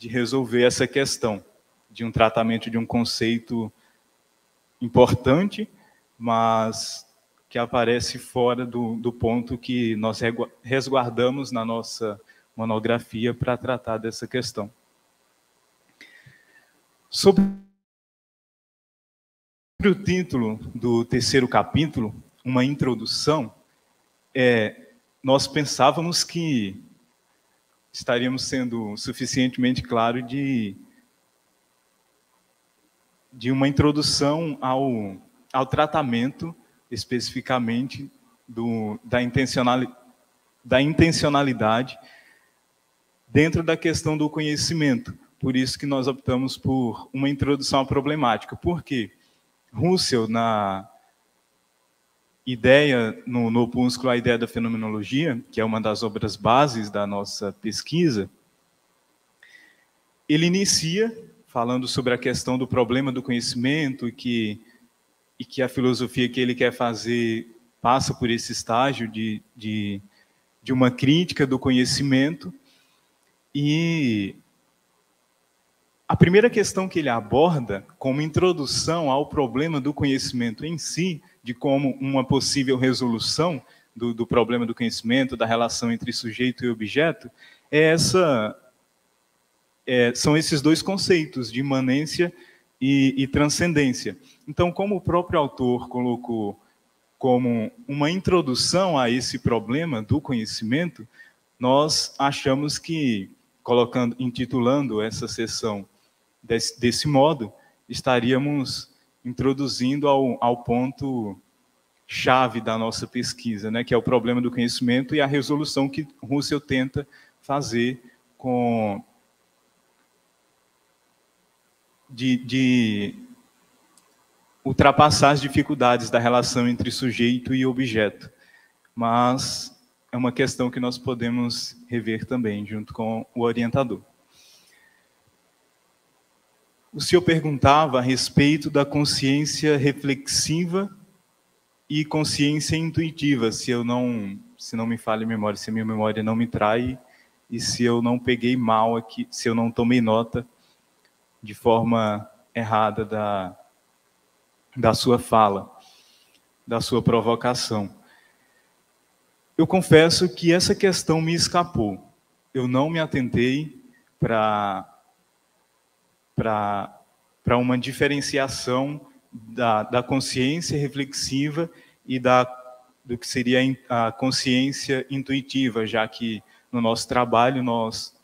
resolver essa questão, de um tratamento de um conceito importante, mas que aparece fora do ponto que nós resguardamos na nossa monografia para tratar dessa questão. Sobre o título do terceiro capítulo, uma introdução, nós pensávamos que estaríamos sendo suficientemente claros de uma introdução ao tratamento, especificamente da intencionalidade dentro da questão do conhecimento. Por isso que nós optamos por uma introdução à problemática. Por quê? Russell, na ideia, no opúsculo A Ideia da Fenomenologia, que é uma das obras bases da nossa pesquisa, ele inicia falando sobre a questão do problema do conhecimento e que a filosofia que ele quer fazer passa por esse estágio de uma crítica do conhecimento. E a primeira questão que ele aborda, como introdução ao problema do conhecimento em si, de como uma possível resolução do problema do conhecimento, da relação entre sujeito e objeto, são esses dois conceitos, de imanência e transcendência. Então, como o próprio autor colocou como uma introdução a esse problema do conhecimento, nós achamos que, intitulando essa sessão desse modo, estaríamos introduzindo ao ponto chave da nossa pesquisa, né, que é o problema do conhecimento e a resolução que Russell tenta fazer de ultrapassar as dificuldades da relação entre sujeito e objeto. Mas é uma questão que nós podemos rever também, junto com o orientador. O senhor perguntava a respeito da consciência reflexiva e consciência intuitiva, se não me falha a memória, se a minha memória não me trai, e se eu não peguei mal aqui, se eu não tomei nota de forma errada da sua fala, da sua provocação. Eu confesso que essa questão me escapou. Eu não me atentei para uma diferenciação da consciência reflexiva e do que seria a consciência intuitiva, já que no nosso trabalho nós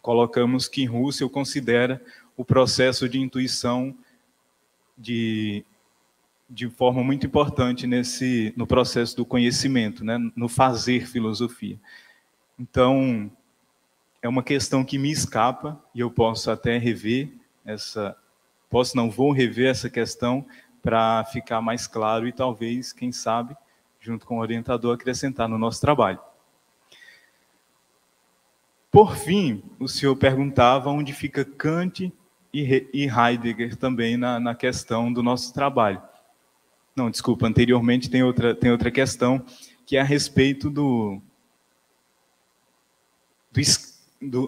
colocamos que Russell considera o processo de intuição de forma muito importante no processo do conhecimento, né, no fazer filosofia. Então, é uma questão que me escapa, e eu posso até rever vou rever essa questão para ficar mais claro e talvez, quem sabe, junto com o orientador, acrescentar no nosso trabalho. Por fim, o senhor perguntava onde fica Kant e Heidegger também na questão do nosso trabalho. Não, desculpa, anteriormente tem outra questão, que é a respeito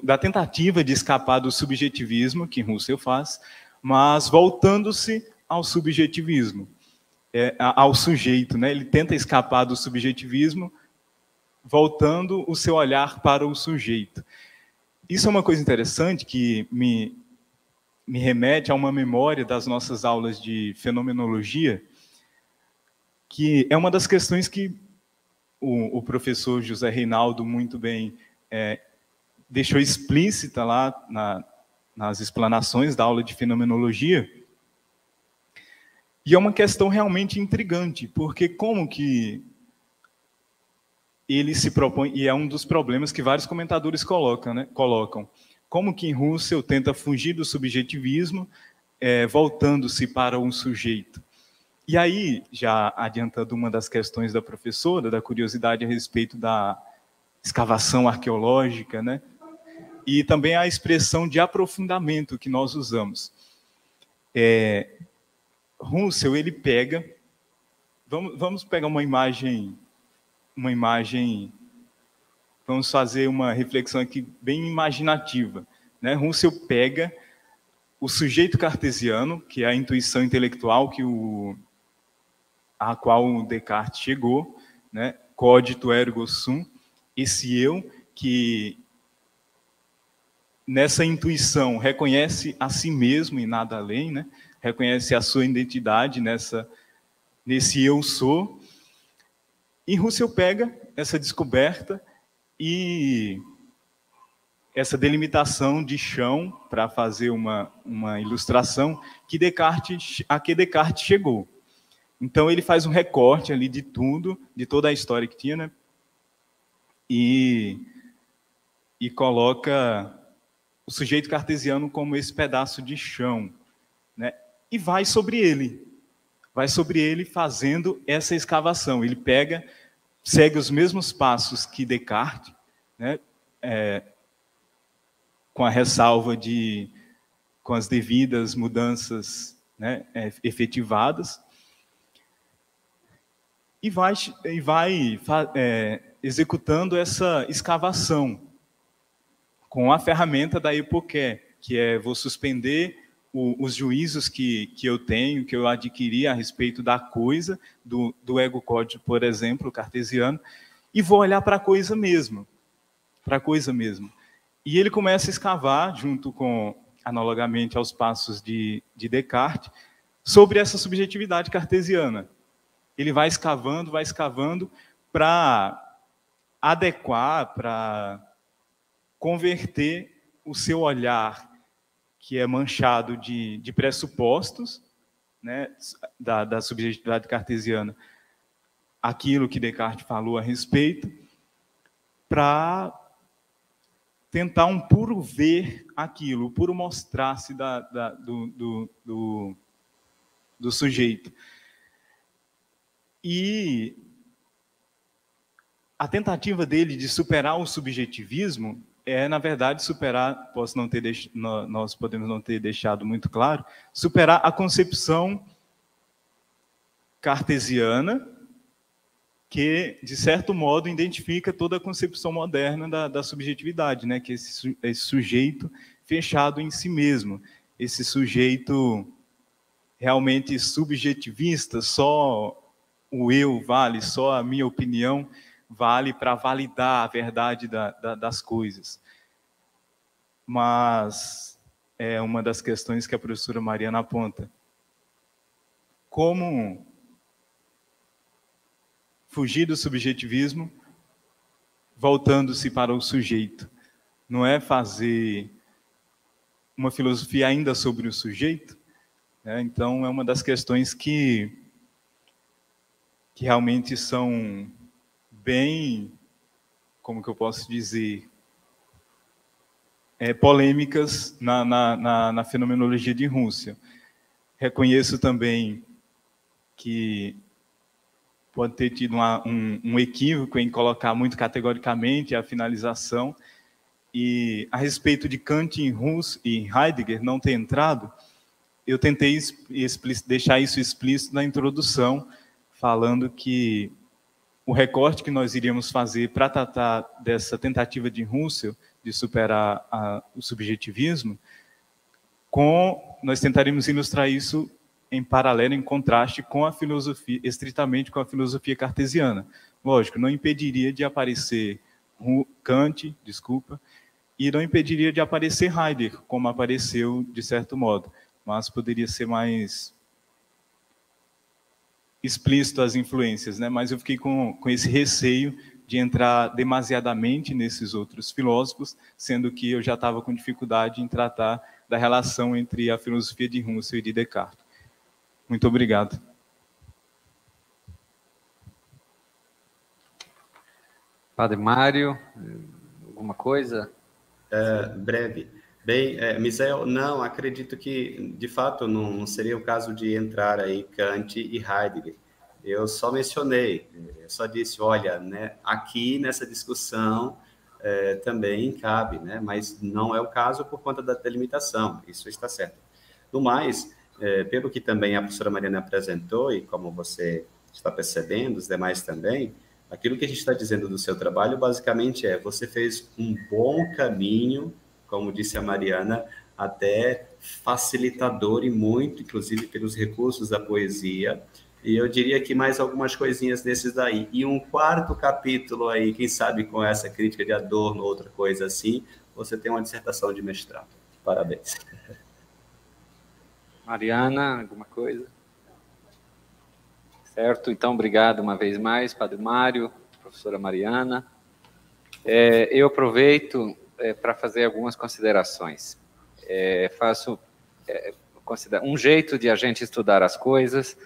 da tentativa de escapar do subjetivismo, que Russell faz, mas voltando-se ao subjetivismo, ao sujeito, né? Ele tenta escapar do subjetivismo, voltando o seu olhar para o sujeito. Isso é uma coisa interessante que me remete a uma memória das nossas aulas de fenomenologia, que é uma das questões que o professor José Reinaldo muito bem deixou explícita lá nas explanações da aula de fenomenologia. E é uma questão realmente intrigante, porque como que ele se propõe, e é um dos problemas que vários comentadores colocam, como que Russell tenta fugir do subjetivismo, voltando-se para um sujeito. E aí, já adiantando uma das questões da professora, da curiosidade a respeito da escavação arqueológica, né? E também a expressão de aprofundamento que nós usamos. Russell, ele pega... Vamos pegar uma imagem... Vamos fazer uma reflexão aqui bem imaginativa, né? Russell pega o sujeito cartesiano, que é a intuição intelectual a qual o Descartes chegou, né? Cogito ergo sum, esse eu que nessa intuição reconhece a si mesmo e nada além, né? Reconhece a sua identidade nesse eu sou. E Russell pega essa descoberta e essa delimitação de chão para fazer uma ilustração a que Descartes chegou. Então, ele faz um recorte ali de tudo, de toda a história que tinha, né? E coloca o sujeito cartesiano como esse pedaço de chão, né? E vai sobre ele fazendo essa escavação. Ele segue os mesmos passos que Descartes, né? Com a ressalva com as devidas mudanças, né, efetivadas, e vai executando essa escavação com a ferramenta da epoqué, que vou suspender os juízos que eu tenho, que eu adquiri a respeito da coisa, do ego código, por exemplo, cartesiano, e vou olhar para a coisa mesmo. E ele começa a escavar, analogamente aos passos de Descartes, sobre essa subjetividade cartesiana. Ele vai escavando para adequar, para converter o seu olhar, que é manchado de pressupostos, né, da subjetividade cartesiana, aquilo que Descartes falou a respeito, para tentar um puro ver aquilo, o puro mostrar-se do sujeito. E a tentativa dele de superar o subjetivismo na verdade, superar, nós podemos não ter deixado muito claro, superar a concepção cartesiana, que, de certo modo, identifica toda a concepção moderna da subjetividade, né? Que esse sujeito fechado em si mesmo, esse sujeito realmente subjetivista, só o eu vale, só a minha opinião vale para validar a verdade das coisas. Mas é uma das questões que a professora Mariana aponta. Como fugir do subjetivismo, voltando-se para o sujeito? Não é fazer uma filosofia ainda sobre o sujeito? Então, é uma das questões que realmente são bem, como que eu posso dizer, polêmicas na fenomenologia de Russell. Reconheço também que pode ter tido um equívoco em colocar muito categoricamente a finalização, e a respeito de Kant e Heidegger não ter entrado, eu tentei deixar isso explícito na introdução, falando que o recorte que nós iríamos fazer para tratar dessa tentativa de Russell de superar o subjetivismo, nós tentaríamos ilustrar isso em paralelo, em contraste com a filosofia, estritamente com a filosofia cartesiana. Lógico, não impediria de aparecer Kant, e não impediria de aparecer Heidegger, como apareceu de certo modo, mas poderia ser mais explícito as influências, né? Mas eu fiquei com esse receio de entrar demasiadamente nesses outros filósofos, sendo que eu já estava com dificuldade em tratar da relação entre a filosofia de Russell e de Descartes. Muito obrigado. Padre Mário, alguma coisa? Breve. Bem, Misael, não, acredito que, de fato, não seria o caso de entrar aí Kant e Heidegger. Eu só mencionei, eu só disse, olha, né, aqui nessa discussão também cabe, né, mas não é o caso por conta da delimitação, isso está certo. No mais, pelo que também a professora Mariana apresentou, e como você está percebendo, os demais também, aquilo que a gente está dizendo do seu trabalho, basicamente você fez um bom caminho, como disse a Mariana, até facilitador e muito, inclusive, pelos recursos da poesia. E eu diria que mais algumas coisinhas desses daí. E um quarto capítulo aí, quem sabe com essa crítica de Adorno, outra coisa assim, você tem uma dissertação de mestrado. Parabéns. Mariana, alguma coisa? Certo, então obrigado uma vez mais, Padre Mário, professora Mariana. Eu aproveito para fazer algumas considerações. Um jeito de a gente estudar as coisas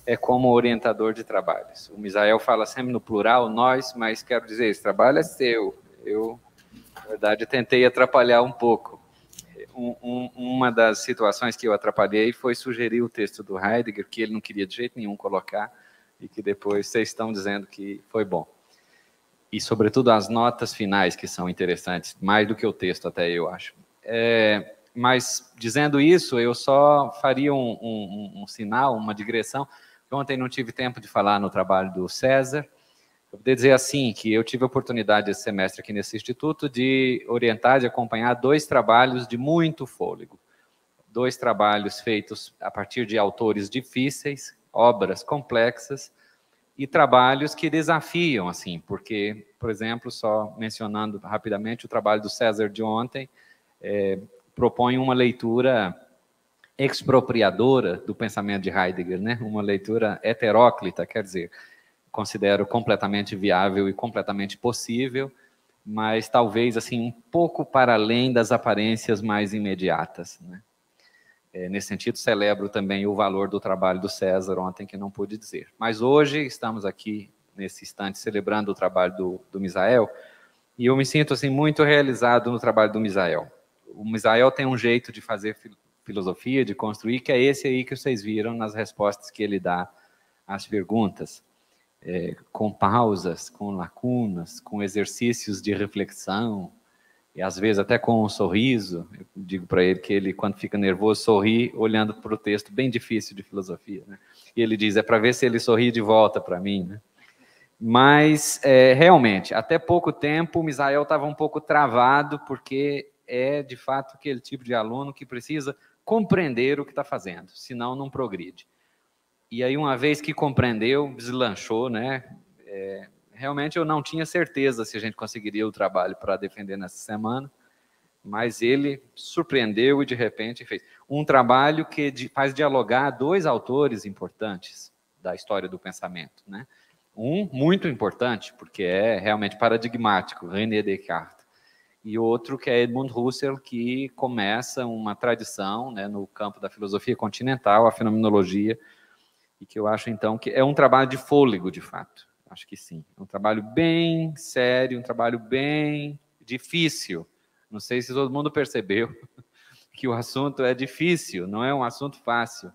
é como orientador de trabalhos. O Misael fala sempre no plural, nós, mas quero dizer, esse trabalho é seu. Eu, na verdade, tentei atrapalhar um pouco. Uma das situações que eu atrapalhei foi sugerir o texto do Heidegger, que ele não queria de jeito nenhum colocar, e que depois vocês estão dizendo que foi bom. E, sobretudo, as notas finais, que são interessantes, mais do que o texto, até eu acho. Mas, dizendo isso, eu só faria um sinal, uma digressão. Ontem não tive tempo de falar no trabalho do César. Eu poderia dizer assim, que eu tive a oportunidade esse semestre aqui nesse instituto de orientar, de acompanhar 2 trabalhos de muito fôlego. 2 trabalhos feitos a partir de autores difíceis, obras complexas, e trabalhos que desafiam, assim, porque, por exemplo, só mencionando rapidamente o trabalho do César de ontem, propõe uma leitura expropriadora do pensamento de Heidegger, né? Uma leitura heteróclita, quer dizer, considero completamente viável e completamente possível, mas talvez assim um pouco para além das aparências mais imediatas, né? Nesse sentido, celebro também o valor do trabalho do César ontem, que não pude dizer. Mas hoje estamos aqui, nesse instante, celebrando o trabalho do Misael, e eu me sinto assim, muito realizado no trabalho do Misael. O Misael tem um jeito de fazer filosofia, de construir, que é esse aí que vocês viram nas respostas que ele dá às perguntas. Com pausas, com lacunas, com exercícios de reflexão, e às vezes até com um sorriso. Eu digo para ele que ele, quando fica nervoso, sorri olhando para o texto bem difícil de filosofia, né? E ele diz, para ver se ele sorri de volta para mim, né? Mas, realmente, até pouco tempo, o Misael estava um pouco travado, porque é, de fato, aquele tipo de aluno que precisa compreender o que está fazendo, senão não progride. E aí, uma vez que compreendeu, deslanchou, né? Realmente eu não tinha certeza se a gente conseguiria o trabalho para defender nessa semana, mas ele surpreendeu e, de repente, fez um trabalho que faz dialogar 2 autores importantes da história do pensamento, né? Um muito importante, porque é realmente paradigmático, René Descartes, e outro que é Edmund Husserl, que começa uma tradição, né, no campo da filosofia continental, a fenomenologia, e que eu acho, então, que é um trabalho de fôlego, de fato. Acho que sim. É um trabalho bem sério, um trabalho bem difícil. Não sei se todo mundo percebeu que o assunto é difícil, não é um assunto fácil.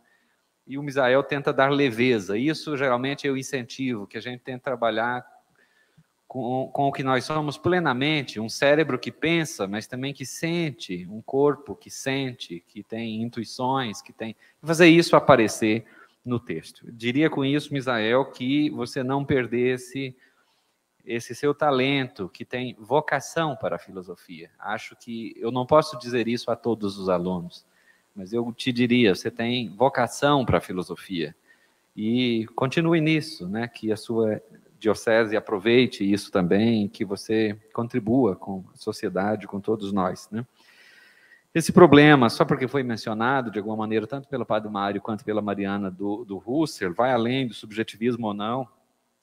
E o Misael tenta dar leveza. Isso, geralmente, eu incentivo, que a gente tente trabalhar com o que nós somos plenamente, um cérebro que pensa, mas também que sente, um corpo que sente, que tem intuições, que tem... Fazer isso aparecer no texto. Eu diria com isso, Misael, que você não perdesse esse seu talento, que tem vocação para a filosofia. Acho que eu não posso dizer isso a todos os alunos, mas eu te diria, você tem vocação para a filosofia. E continue nisso, né? Que a sua diocese aproveite isso também, que você contribua com a sociedade, com todos nós, né? Esse problema, só porque foi mencionado, de alguma maneira, tanto pelo Padre Mário quanto pela Mariana do Husserl, vai além do subjetivismo ou não.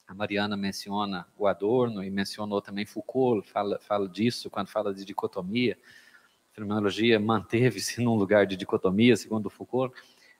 A Mariana menciona o Adorno e mencionou também Foucault, fala disso quando fala de dicotomia. A fenomenologia manteve-se num lugar de dicotomia, segundo Foucault.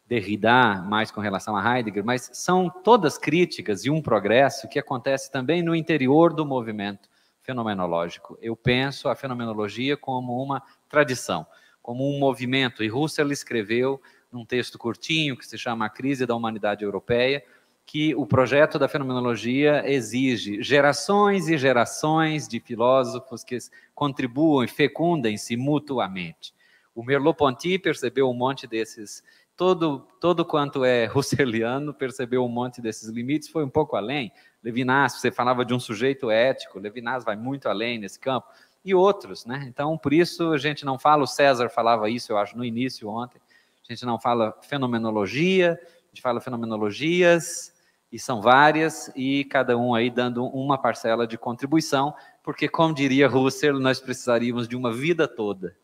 Derrida, mais com relação a Heidegger, mas são todas críticas e um progresso que acontece também no interior do movimento fenomenológico. Eu penso a fenomenologia como uma tradição, como um movimento. E Husserl escreveu num texto curtinho que se chama A Crise da Humanidade Europeia, que o projeto da fenomenologia exige gerações e gerações de filósofos que contribuam e fecundem-se mutuamente. O Merleau-Ponty percebeu um monte desses, todo quanto é husserliano percebeu um monte desses limites, foi um pouco além. Levinas, você falava de um sujeito ético, Levinas vai muito além nesse campo, e outros, né? Então, por isso a gente não fala, o César falava isso, eu acho, no início ontem, a gente não fala fenomenologia, a gente fala fenomenologias, e são várias, e cada um aí dando uma parcela de contribuição, porque, como diria Husserl, nós precisaríamos de uma vida toda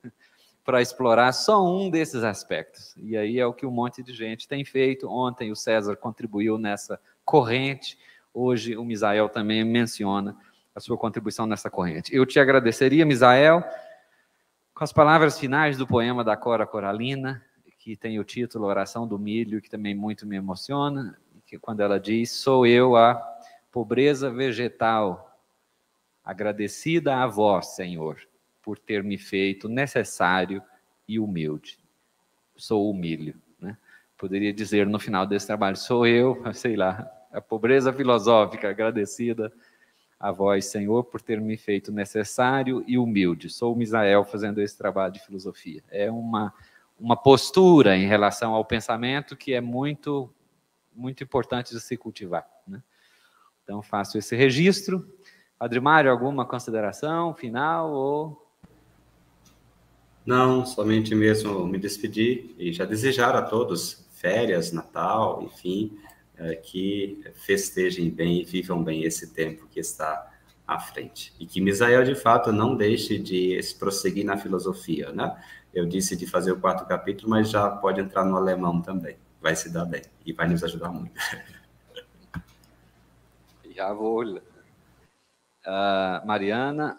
para explorar só um desses aspectos. E aí é o que um monte de gente tem feito. Ontem o César contribuiu nessa corrente, hoje o Misael também menciona a sua contribuição nessa corrente. Eu te agradeceria, Misael, com as palavras finais do poema da Cora Coralina, que tem o título Oração do Milho, que também muito me emociona, que quando ela diz: sou eu a pobreza vegetal, agradecida a vós, Senhor, por ter me feito necessário e humilde. Sou o milho, né? Poderia dizer no final desse trabalho: sou eu, sei lá, a pobreza filosófica, agradecida a vós, Senhor, por ter me feito necessário e humilde. Sou o Misael fazendo esse trabalho de filosofia. É uma postura em relação ao pensamento que é muito importante de se cultivar, né? Então, faço esse registro. Padre Mário, alguma consideração final? Ou... Não, somente mesmo me despedir e já desejar a todos férias, Natal, enfim, que festejem bem e vivam bem esse tempo que está à frente. E que Misael, de fato, não deixe de prosseguir na filosofia, né? Eu disse de fazer o 4º capítulo, mas já pode entrar no alemão também. Vai se dar bem e vai nos ajudar muito. Jawohl. Mariana.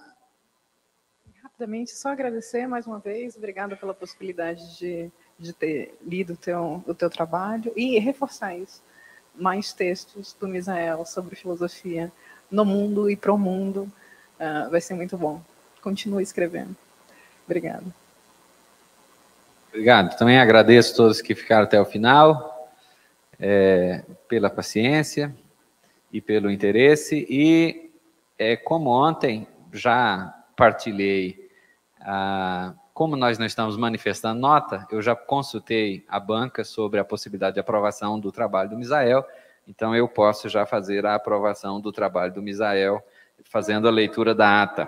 Rapidamente, só agradecer mais uma vez. Obrigada pela possibilidade de ter lido o teu trabalho e reforçar isso. Mais textos do Misael sobre filosofia no mundo e para o mundo. Vai ser muito bom. Continue escrevendo. Obrigada. Obrigado. Também agradeço a todos que ficaram até o final, pela paciência e pelo interesse. E, como ontem, já partilhei, como nós não estamos manifestando nota, eu já consultei a banca sobre a possibilidade de aprovação do trabalho do Misael, então eu posso já fazer a aprovação do trabalho do Misael, fazendo a leitura da ata.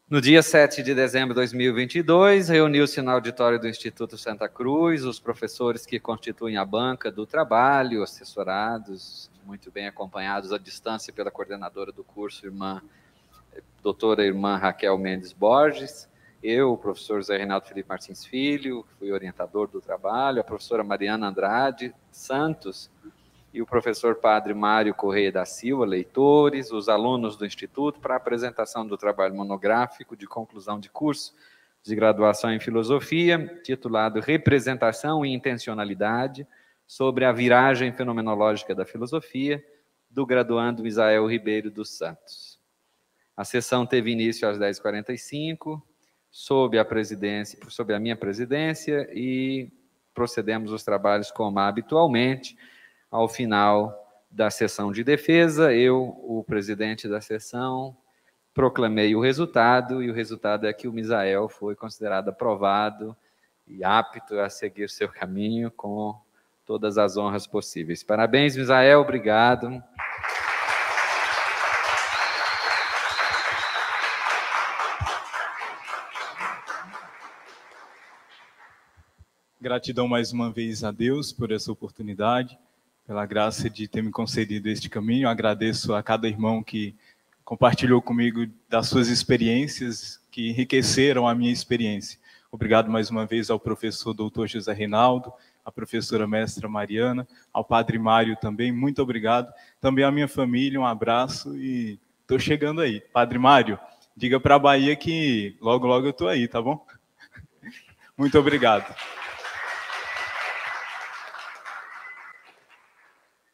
No dia 7 de dezembro de 2022, reuniu-se no auditório do Instituto Santa Cruz os professores que constituem a banca do trabalho, assessorados, muito bem acompanhados à distância pela coordenadora do curso, doutora irmã Raquel Mendes Borges, eu, o professor José Reinaldo Felipe Martins Filho, fui orientador do trabalho, a professora Mariana Andrade Santos, e o professor Padre Mário Correia da Silva, leitores, os alunos do Instituto, para a apresentação do trabalho monográfico de conclusão de curso de graduação em Filosofia, titulado Representação e Intencionalidade sobre a viragem fenomenológica da filosofia, do graduando Misael Ribeiro dos Santos. A sessão teve início às 10h45, sob a minha presidência, e procedemos os trabalhos como habitualmente. Ao final da sessão de defesa, eu, o presidente da sessão, proclamei o resultado, e o resultado é que o Misael foi considerado aprovado e apto a seguir seu caminho com todas as honras possíveis. Parabéns, Misael, obrigado. Gratidão mais uma vez a Deus por essa oportunidade, pela graça de ter me concedido este caminho. Agradeço a cada irmão que compartilhou comigo das suas experiências, que enriqueceram a minha experiência. Obrigado mais uma vez ao professor doutor José Reinaldo, à professora mestra Mariana, ao padre Mário também, muito obrigado. Também à minha família, um abraço e estou chegando aí. Padre Mário, diga para a Bahia que logo, logo eu estou aí, tá bom? Muito obrigado.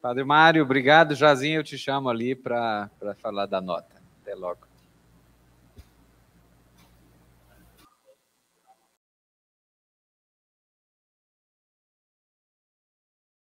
Padre Mário, obrigado. Jazinho, eu te chamo ali para falar da nota. Até logo.